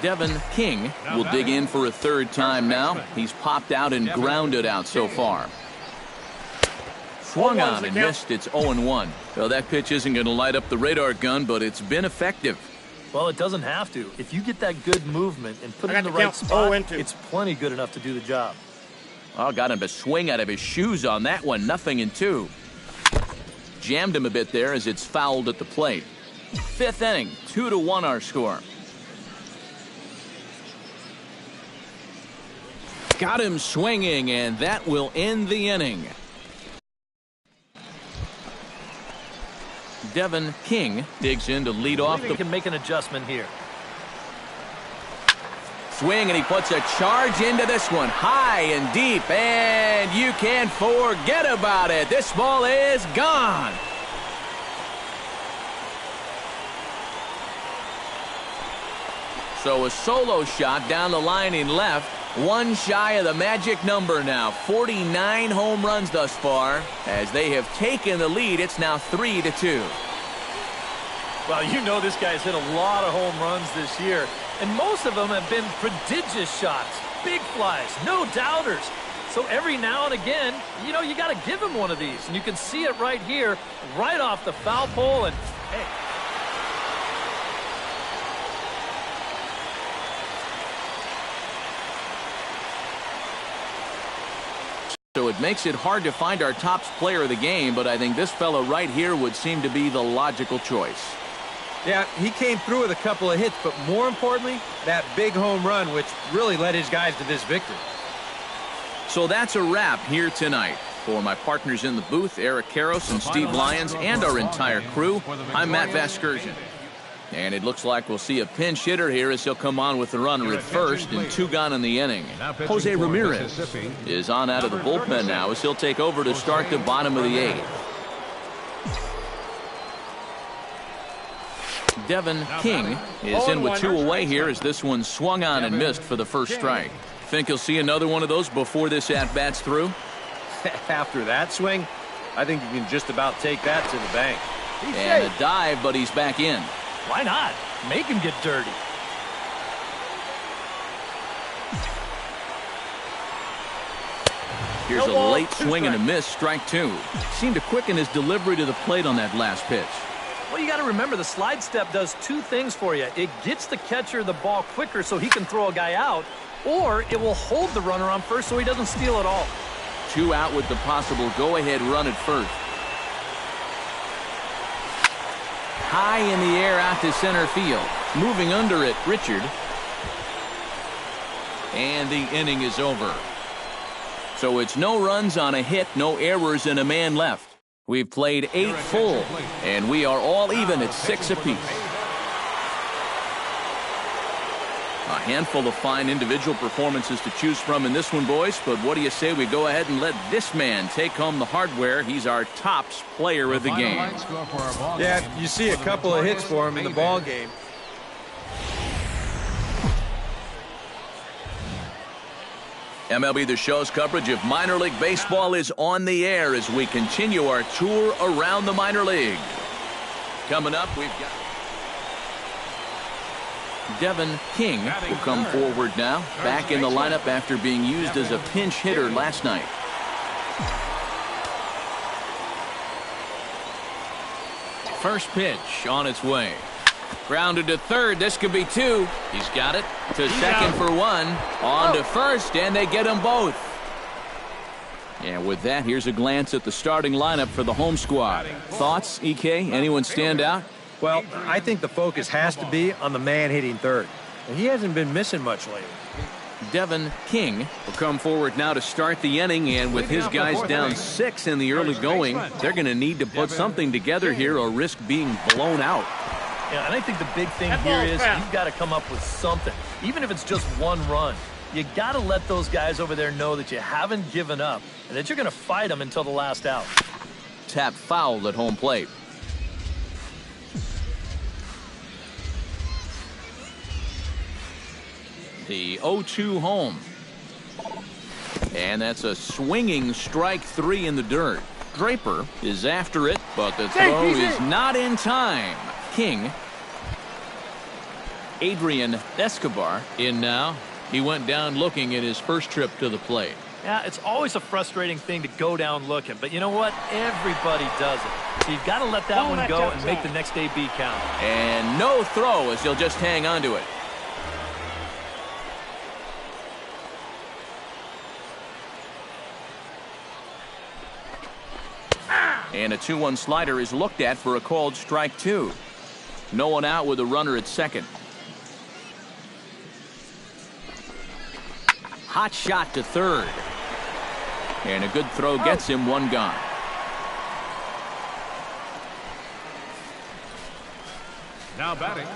Devin King will dig in for a 3rd time now. He's popped out and grounded out so far. Swung on and missed. It's 0-1. Well, that pitch isn't going to light up the radar gun, but it's been effective. Well, it doesn't have to. If you get that good movement and put it in the right spot, it's plenty good enough to do the job. Oh, got him to swing out of his shoes on that one. 0-2. Jammed him a bit there as it's fouled at the plate. 5th inning, 2-1 our score. Got him swinging, and that will end the inning. Devin King digs in to lead off. He can make an adjustment here. Swing, and he puts a charge into this one. High and deep, and you can't forget about it. This ball is gone. So a solo shot down the line in left. One shy of the magic number now. 49 home runs thus far. As they have taken the lead, it's now 3-2. Well, you know this guy's hit a lot of home runs this year, and most of them have been prodigious shots. Big flies, no doubters. So every now and again, you know, you got to give him one of these. And you can see it right here, right off the foul pole. And, hey. So it makes it hard to find our top player of the game, but I think this fella right here would seem to be the logical choice. Yeah, he came through with a couple of hits, but more importantly, that big home run, which really led his guys to this victory. So that's a wrap here tonight. For my partners in the booth, Eric Karros and Steve Lyons, and our entire crew, I'm Matt Vasgersian. And it looks like we'll see a pinch hitter here as he'll come on with the runner at first and 2 gone in the inning. Jose Ramirez is on out of the bullpen now as he'll take over to start the bottom of the 8th. Devin King is in with 2 away here as this one swung on and missed for the first strike. Think you'll see another one of those before this at-bat's through? After that swing, I think you can just about take that to the bank. And a dive, but he's back in. Why not? Make him get dirty. Here's a late swing and a miss, strike 2. Seemed to quicken his delivery to the plate on that last pitch. Well, you got to remember the slide step does 2 things for you. It gets the catcher the ball quicker so he can throw a guy out, or it will hold the runner on first so he doesn't steal at all. 2 out with the possible go-ahead run at first. High in the air out to center field. Moving under it, Richard. And the inning is over. So it's no runs on a hit, no errors, and a man left. We've played 8 full, and we are all even at 6 apiece. A handful of fine individual performances to choose from in this one, boys, but what do you say we go ahead and let this man take home the hardware? He's our tops player of the game. Yeah, you see a couple of hits for him in the ball game. MLB The Show's coverage of minor league baseball is on the air as we continue our tour around the minor league. Coming up, we've got Devin King will come forward now, back in the lineup after being used as a pinch hitter last night. First pitch on its way. Grounded to third. This could be 2. He's got it. To second for 1. On to first, and they get them both. And with that, here's a glance at the starting lineup for the home squad. Thoughts, EK? Anyone stand out? Well, I think the focus has to be on the man hitting third. He hasn't been missing much lately. Devin King will come forward now to start the inning, and with his guys down 6 in the early going, they're going to need to put something together here or risk being blown out. Yeah, and I think the big thing here is you've got to come up with something, even if it's just 1 run. You got to let those guys over there know that you haven't given up and that you're going to fight them until the last out. Tap fouled at home plate. The 0-2 home. And that's a swinging strike 3 in the dirt. Draper is after it, but the throw is not in time. King. Adrian Escobar in now. He went down looking at his first trip to the plate. Yeah, it's always a frustrating thing to go down looking, but you know what? Everybody does it. So you've got to let that one go and make the next AB count. And no throw as he'll just hang on to it. And a 2-1 slider is looked at for a called strike 2. No one out with a runner at second. Hot shot to third. And a good throw gets him 1 gone. Now batting.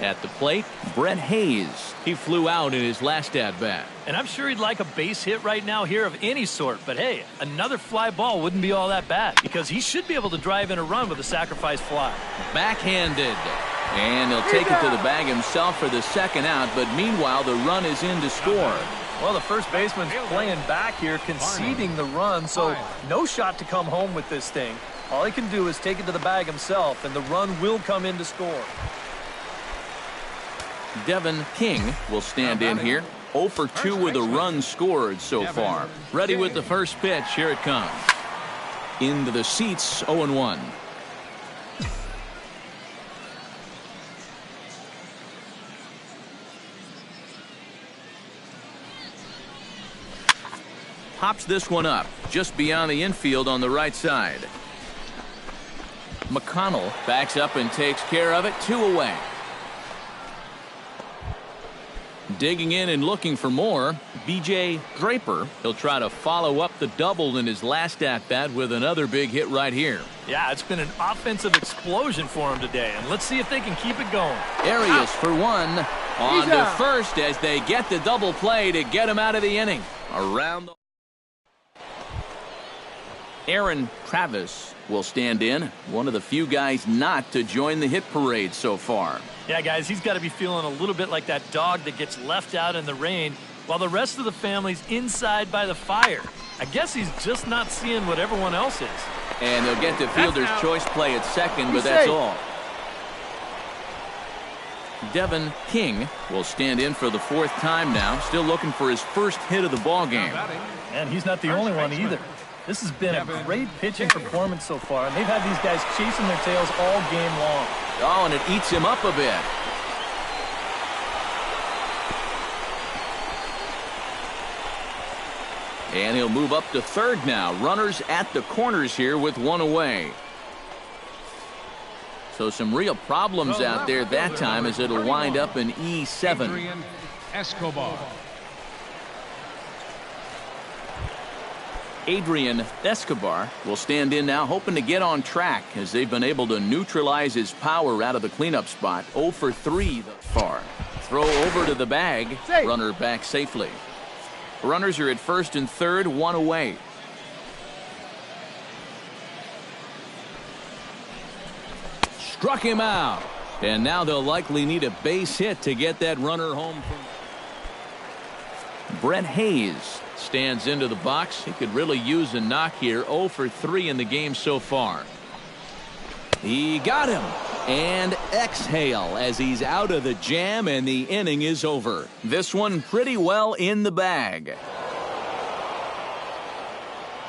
At the plate, Brett Hayes. He flew out in his last at-bat. And I'm sure he'd like a base hit right now here of any sort. But hey, another fly ball wouldn't be all that bad because he should be able to drive in a run with a sacrifice fly. Backhanded. And he'll take it to the bag himself for the second out, but meanwhile the run is in to score. Well, the first baseman's playing back here, conceding the run, so no shot to come home with this thing. All he can do is take it to the bag himself, and the run will come in to score. Devin King will stand in here. 0 for 2 with a run scored so far. Ready with the first pitch. Here it comes. Into the seats, 0-1. Pops this one up just beyond the infield on the right side. McConnell backs up and takes care of it. 2 away. Digging in and looking for more, B.J. Draper. He'll try to follow up the double in his last at-bat with another big hit right here. Yeah, it's been an offensive explosion for him today, and let's see if they can keep it going. Arias for one. On to first as they get the double play to get him out of the inning. Around the Aaron Travis will stand in, one of the few guys not to join the hit parade so far. Yeah, guys, he's got to be feeling a little bit like that dog that gets left out in the rain while the rest of the family's inside by the fire. I guess he's just not seeing what everyone else is. And they'll get the fielder's choice play at second, but that's all. Devin King will stand in for the 4th time now, still looking for his first hit of the ball game. And he's not the only one either. This has been a great pitching performance so far, and they've had these guys chasing their tails all game long. Oh, and it eats him up a bit. And he'll move up to third now. Runners at the corners here with 1 away. So some real problems out there that time as it'll wind up in E7. Adrian Escobar will stand in now, hoping to get on track as they've been able to neutralize his power out of the cleanup spot. 0 for 3 thus far. Throw over to the bag. Runner back safely. Runners are at first and third, 1 away. Struck him out. And now they'll likely need a base hit to get that runner home. Brett Hayes stands into the box. He could really use a knock here. 0 for 3 in the game so far. He got him. And exhale as he's out of the jam and the inning is over. This one pretty well in the bag.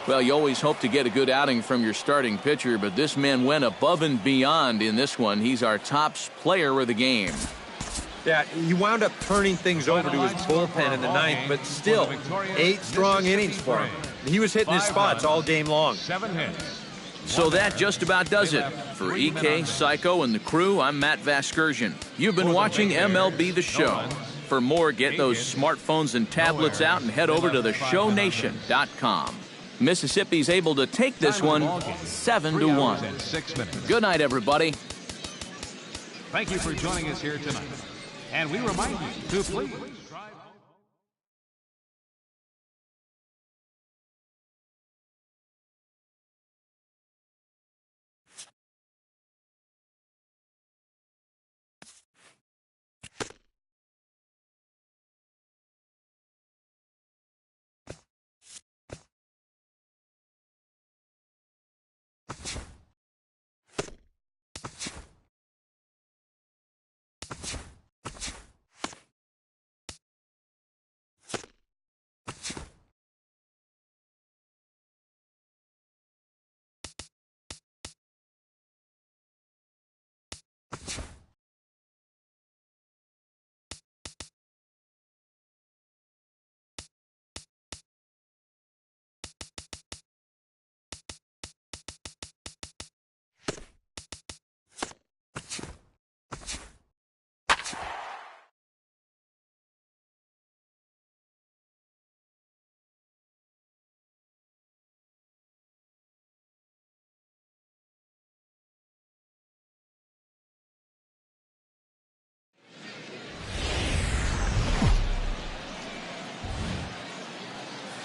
Well, you always hope to get a good outing from your starting pitcher, but this man went above and beyond in this one. He's our top player of the game. Yeah, he wound up turning things over to his bullpen in the 9th, but still, 8 strong innings for him. He was hitting his spots all game long. 7 hits. So that just about does it. For EK, Psycho, and the crew, I'm Matt Vasgersian. You've been watching MLB The Show. For more, get those smartphones and tablets out and head over to theshownation.com. Mississippi's able to take this one 7-1. Good night, everybody. Thank you for joining us here tonight. And we remind you to please drive home.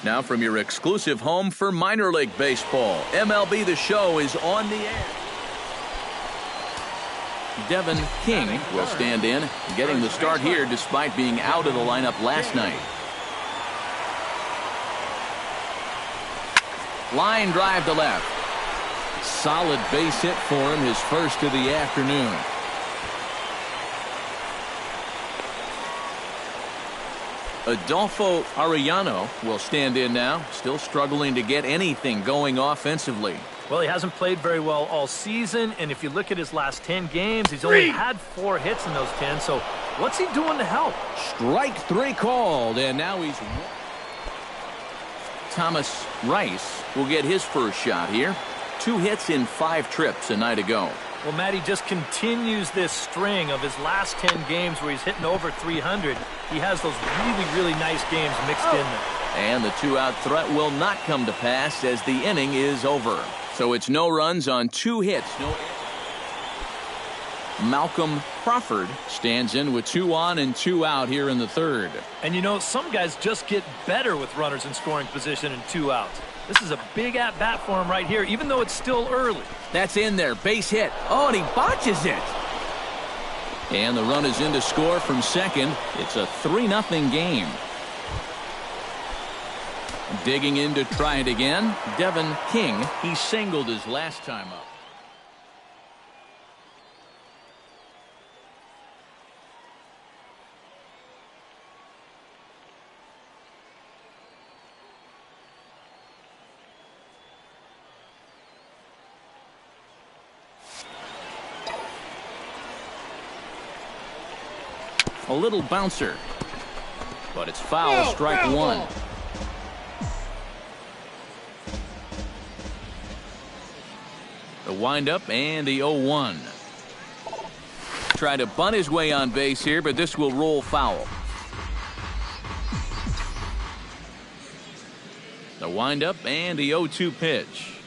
Now from your exclusive home for minor league baseball, MLB The Show is on the air. Devin King will stand in, getting the start here despite being out of the lineup last night. Line drive to left. Solid base hit for him, his first of the afternoon. Adolfo Arellano will stand in now, still struggling to get anything going offensively. Well, he hasn't played very well all season, and if you look at his last 10 games, he's only had 4 hits in those 10, so what's he doing to help? Strike 3 called, and now he's... Thomas Rice will get his first shot here. 2 hits in 5 trips a night ago. Well, Matty just continues this string of his last 10 games where he's hitting over 300. He has those really, really nice games mixed in there. And the 2-out threat will not come to pass as the inning is over. So it's no runs on 2 hits. Malcolm Crawford stands in with 2 on and 2 out here in the 3rd. And you know, some guys just get better with runners in scoring position and 2 outs. This is a big at-bat for him right here, even though it's still early. That's in there. Base hit. Oh, and he botches it. And the run is in to score from second. It's a 3-0 game. Digging in to try it again. Devin King. He singled his last time up. A little bouncer, but it's foul. Strike 1. The windup and the 0-1. Try to bunt his way on base here, but this will roll foul. The windup and the 0-2 pitch.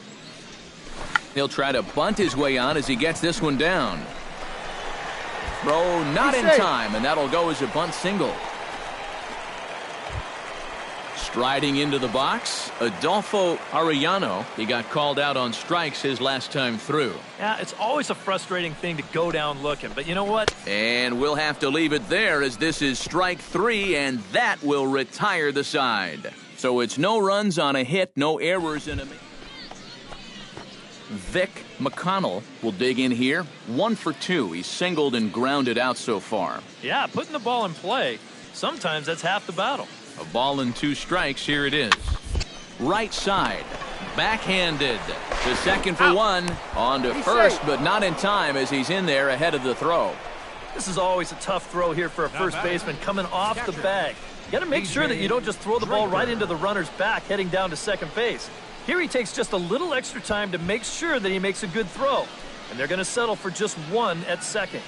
He'll try to bunt his way on as he gets this one down. Throw not in time, and that'll go as a bunt single. Striding into the box, Adolfo Arellano. He got called out on strikes his last time through. Yeah, it's always a frustrating thing to go down looking, but you know what? And we'll have to leave it there as this is strike 3, and that will retire the side. So it's no runs on a hit, no errors in a... Vic McConnell will dig in here. 1 for 2. He's singled and grounded out so far. Yeah, putting the ball in play, sometimes that's half the battle. A ball and 2 strikes. Here it is. Right side. Backhanded. To second for 1. On to first, but not in time as he's in there ahead of the throw. This is always a tough throw here for a first baseman coming off the bag. You got to make sure that you don't just throw the ball right into the runner's back heading down to second base. Here he takes just a little extra time to make sure that he makes a good throw. And they're going to settle for just 1 at second.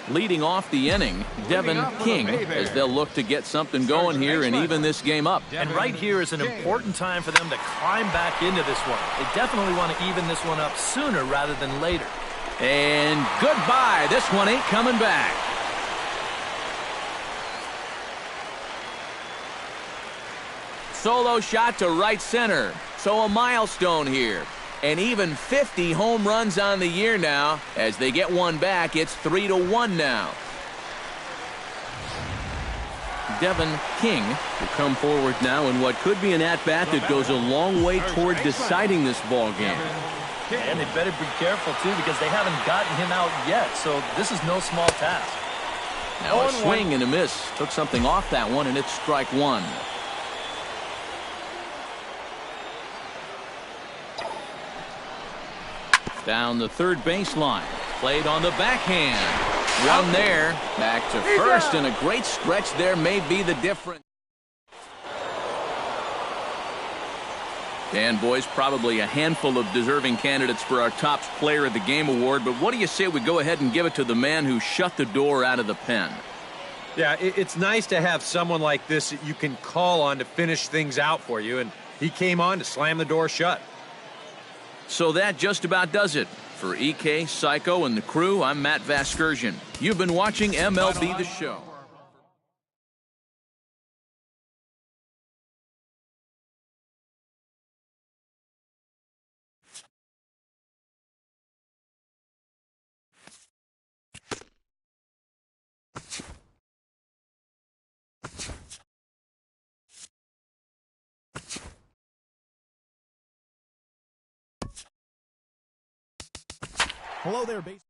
Leading off the inning, Devin King, as they'll look to get something going here and even this game up. And right here is an important time for them to climb back into this one. They definitely want to even this one up sooner rather than later. And goodbye. This one ain't coming back. Solo shot to right center. So a milestone here. And even 50 home runs on the year now. As they get one back, it's 3-1 now. Devin King will come forward now in what could be an at-bat that goes a long way toward deciding this ball game. And they better be careful, too, because they haven't gotten him out yet. So this is no small task. Now a swing and a miss. Took something off that one, and it's strike 1. Down the third baseline. Played on the backhand. One there. Back to first, and a great stretch there may be the difference. And, boys, probably a handful of deserving candidates for our top player of the game award, but what do you say we go ahead and give it to the man who shut the door out of the pen? Yeah, it's nice to have someone like this that you can call on to finish things out for you, and he came on to slam the door shut. So that just about does it. For EK, Psycho, and the crew, I'm Matt Vasgersian. You've been watching MLB The Show. Hello there, base.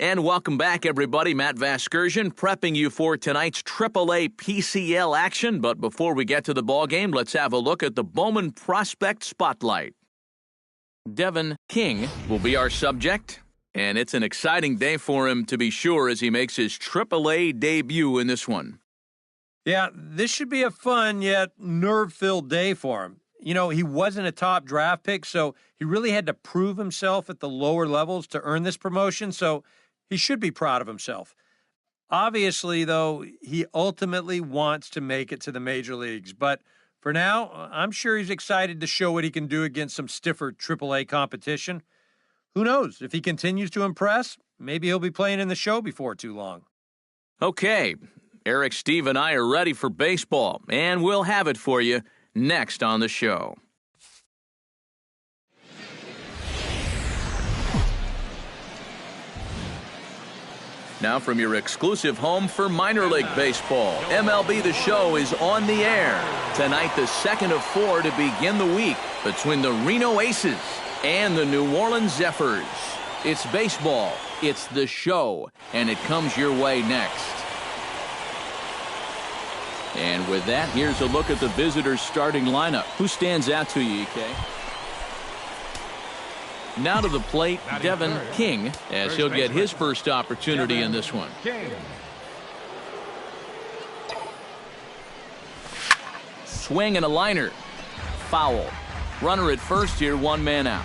And welcome back, everybody. Matt Vasgersian prepping you for tonight's AAA PCL action. But before we get to the ballgame, let's have a look at the Bowman Prospect Spotlight. Devin King will be our subject, and it's an exciting day for him to be sure as he makes his AAA debut in this one. Yeah, this should be a fun yet nerve-filled day for him. You know, he wasn't a top draft pick, so he really had to prove himself at the lower levels to earn this promotion, so he should be proud of himself. Obviously, though, he ultimately wants to make it to the major leagues. But for now, I'm sure he's excited to show what he can do against some stiffer AAA competition. Who knows? If he continues to impress, maybe he'll be playing in the show before too long. Okay, Eric, Steve, and I are ready for baseball, and we'll have it for you next on the show. Now from your exclusive home for minor league baseball, MLB The Show is on the air. Tonight, the second of 4 to begin the week between the Reno Aces and the New Orleans Zephyrs. It's baseball, it's The Show, and it comes your way next. And with that, here's a look at the visitors' starting lineup. Who stands out to you, EK? Now to the plate, Devin King, as he'll get his first opportunity in this one. Swing and a liner. Foul. Runner at first here, 1 man out.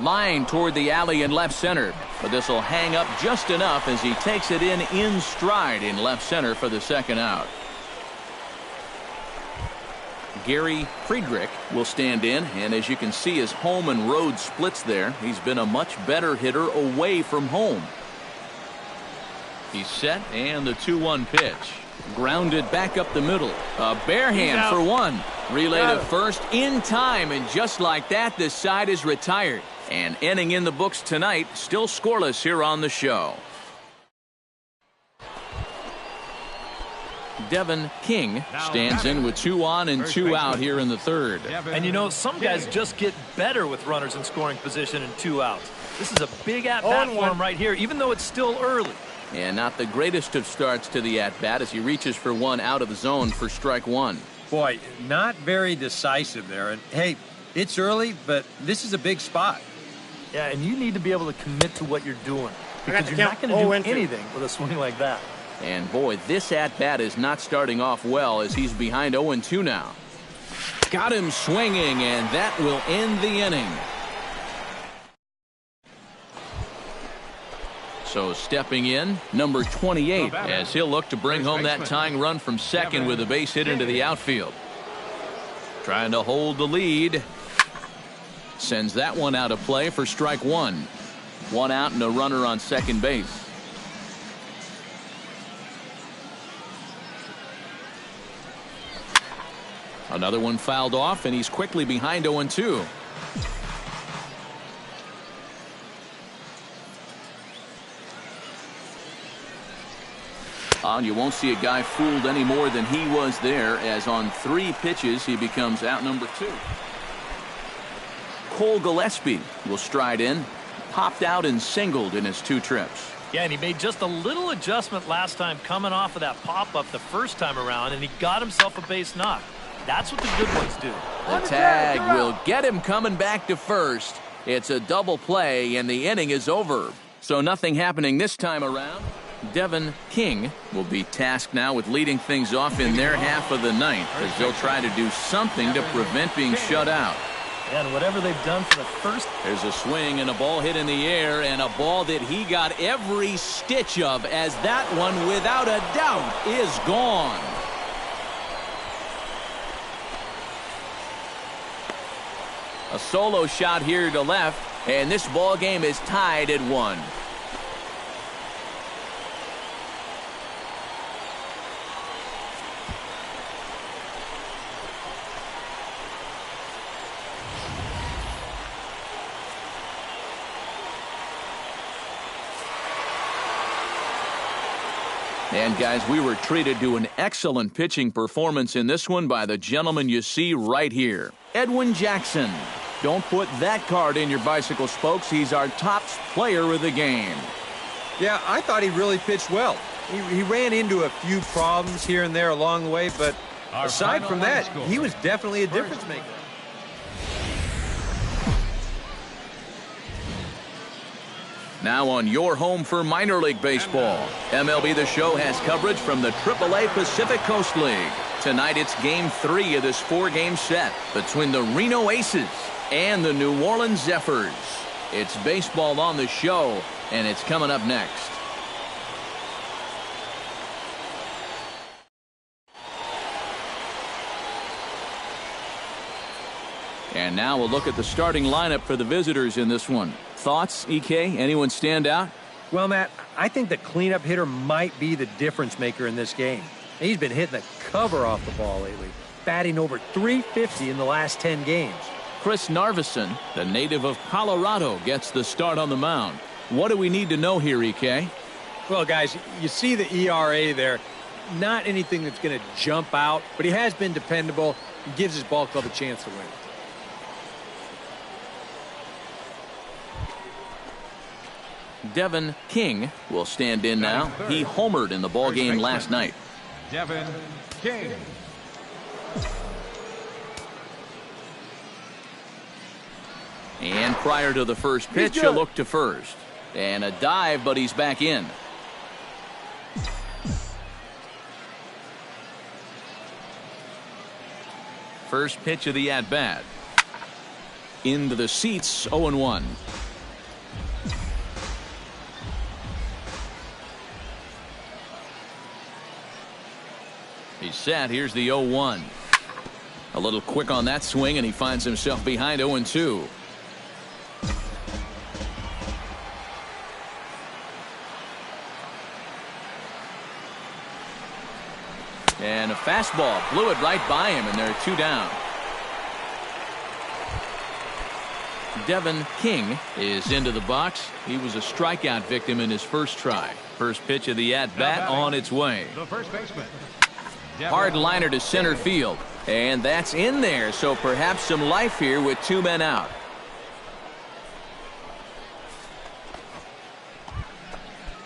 Line toward the alley in left center, but this will hang up just enough as he takes it in stride in left center for the second out. Gary Friedrich will stand in, and as you can see, his home and road splits there. He's been a much better hitter away from home. He's set, and the 2-1 pitch. Grounded back up the middle. A bare hand for one. Relay to first in time, and just like that, this side is retired. An inning in the books tonight, still scoreless here on the show. Devin King stands in with 2 on and 2 out here in the third. And you know, some guys just get better with runners in scoring position and 2 outs. This is a big at-bat for him right here, even though it's still early. And not the greatest of starts to the at-bat as he reaches for one out of the zone for strike 1. Boy, not very decisive there. And hey, it's early, but this is a big spot. Yeah, and you need to be able to commit to what you're doing, because you're not going to do anything with a swing like that. And boy, this at-bat is not starting off well as he's behind 0-2 now. Got him swinging, and that will end the inning. So stepping in, number 28, as he'll look to bring home that tying run from second with a base hit into the outfield. Trying to hold the lead. Sends that one out of play for strike 1. 1 out and a runner on second base. Another one fouled off, and he's quickly behind 0-2. You won't see a guy fooled any more than he was there, as on 3 pitches he becomes out number 2. Cole Gillespie will stride in, popped out and singled in his 2 trips. Yeah, and he made just a little adjustment last time coming off of that pop-up the first time around, and he got himself a base knock. That's what the good ones do. The tag will get him coming back to first. It's a double play, and the inning is over. So nothing happening this time around. Devin King will be tasked now with leading things off in their half of the ninth, as they'll try to do something to prevent being shut out. And whatever they've done for the first. There's a swing and a ball hit in the air, and a ball that he got every stitch of, as that one, without a doubt, is gone. A solo shot here to left, and this ball game is tied at 1. And guys, we were treated to an excellent pitching performance in this one by the gentleman you see right here, Edwin Jackson. Don't put that card in your bicycle spokes. He's our top player of the game. Yeah, I thought he really pitched well. He ran into a few problems here and there along the way, but aside from that, he was definitely a difference maker. Now on your home for minor league baseball, MLB The Show has coverage from the AAA Pacific Coast League. Tonight it's Game 3 of this 4-game set between the Reno Aces and the New Orleans Zephyrs. It's baseball on the show, and it's coming up next. And now we'll look at the starting lineup for the visitors in this one. Thoughts, EK? Anyone stand out? Well, Matt, I think the cleanup hitter might be the difference maker in this game. He's been hitting the cover off the ball lately, batting over .350 in the last 10 games. Chris Narveson, the native of Colorado, gets the start on the mound. What do we need to know here, EK? Well, guys, you see the ERA there. Not anything that's going to jump out, but he has been dependable. He gives his ball club a chance to win. Devin King will stand in now. He homered in the ballgame last night. Devin King. And prior to the first pitch, he'll look to first. And a dive, but he's back in. First pitch of the at-bat. Into the seats, 0-1. He's set. Here's the 0-1. A little quick on that swing, and he finds himself behind 0-2. And a fastball blew it right by him, and there are 2 down. Devin King is into the box. He was a strikeout victim in his first try. First pitch of the at-bat on its way. The first baseman. Hard liner to center field. And that's in there, so perhaps some life here with 2 men out.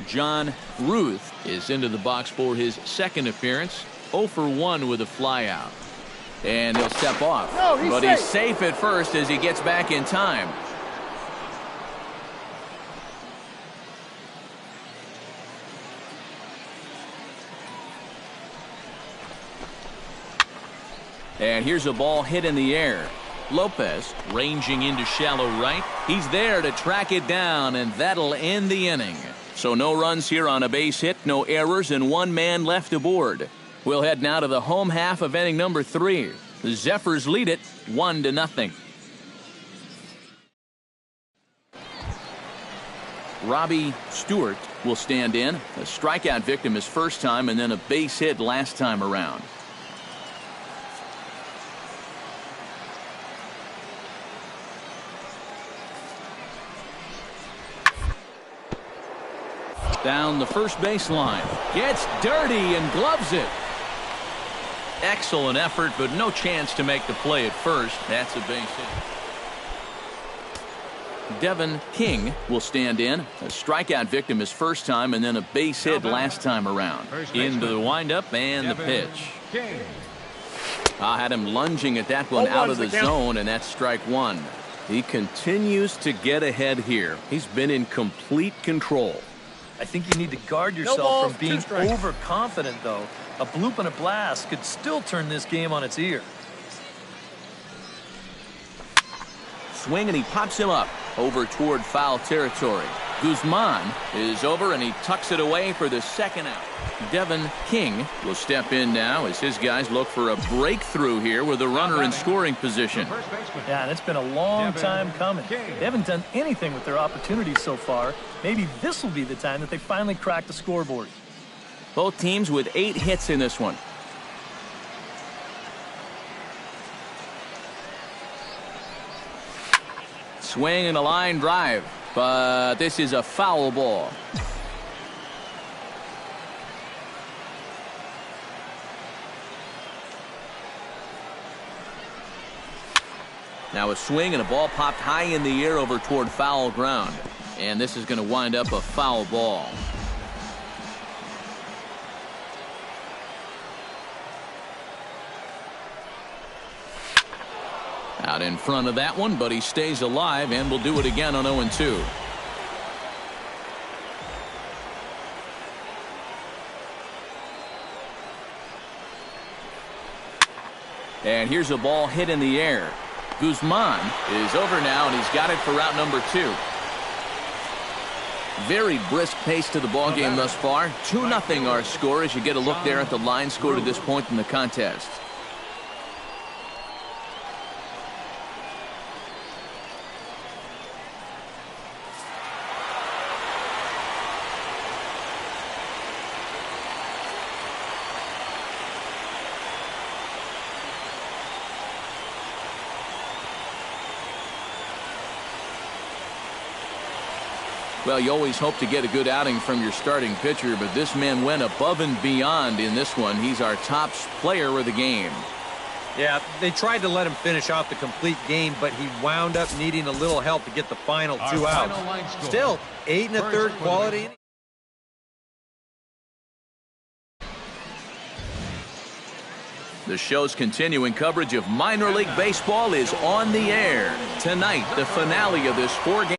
John Ruth is into the box for his second appearance. 0 for 1 with a flyout. And he'll step off. But he's safe at first as he gets back in time. And here's a ball hit in the air. Lopez ranging into shallow right. He's there to track it down, and that'll end the inning. So no runs here on a base hit, no errors, and 1 man left aboard. We'll head now to the home half of inning number 3. The Zephyrs lead it 1-0. Robbie Stewart will stand in. A strikeout victim his first time, and then a base hit last time around. Down the first baseline. Gets dirty and gloves it. Excellent effort, but no chance to make the play at first. That's a base hit. Devin King will stand in. A strikeout victim his first time, and then a base hit last time around. Into the windup and the pitch. I had him lunging at that one out of the zone, and that's strike 1. He continues to get ahead here. He's been in complete control. I think you need to guard yourself from being overconfident, though. A bloop and a blast could still turn this game on its ear. Swing, and he pops him up over toward foul territory. Guzman is over, and he tucks it away for the second out. Devin King will step in now as his guys look for a breakthrough here with a runner in scoring position. Yeah, and it's been a long time coming. They haven't done anything with their opportunities so far. Maybe this will be the time that they finally crack the scoreboard. Both teams with 8 hits in this one. Swing and a line drive, but this is a foul ball. Now a swing and a ball popped high in the air over toward foul ground. And this is going to wind up a foul ball. Out in front of that one, but he stays alive and will do it again on 0-2. And here's a ball hit in the air. Guzman is over now, and he's got it for out number 2. Very brisk pace to the ball game thus far. 2-0 our score as you get a look there at the line score to this point in the contest. Well, you always hope to get a good outing from your starting pitcher, but this man went above and beyond in this one. He's our top player of the game. Yeah, they tried to let him finish off the complete game, but he wound up needing a little help to get the final 2 outs. Still, 8 1/3 quality. The show's continuing coverage of minor league baseball is on the air. Tonight, the finale of this 4-game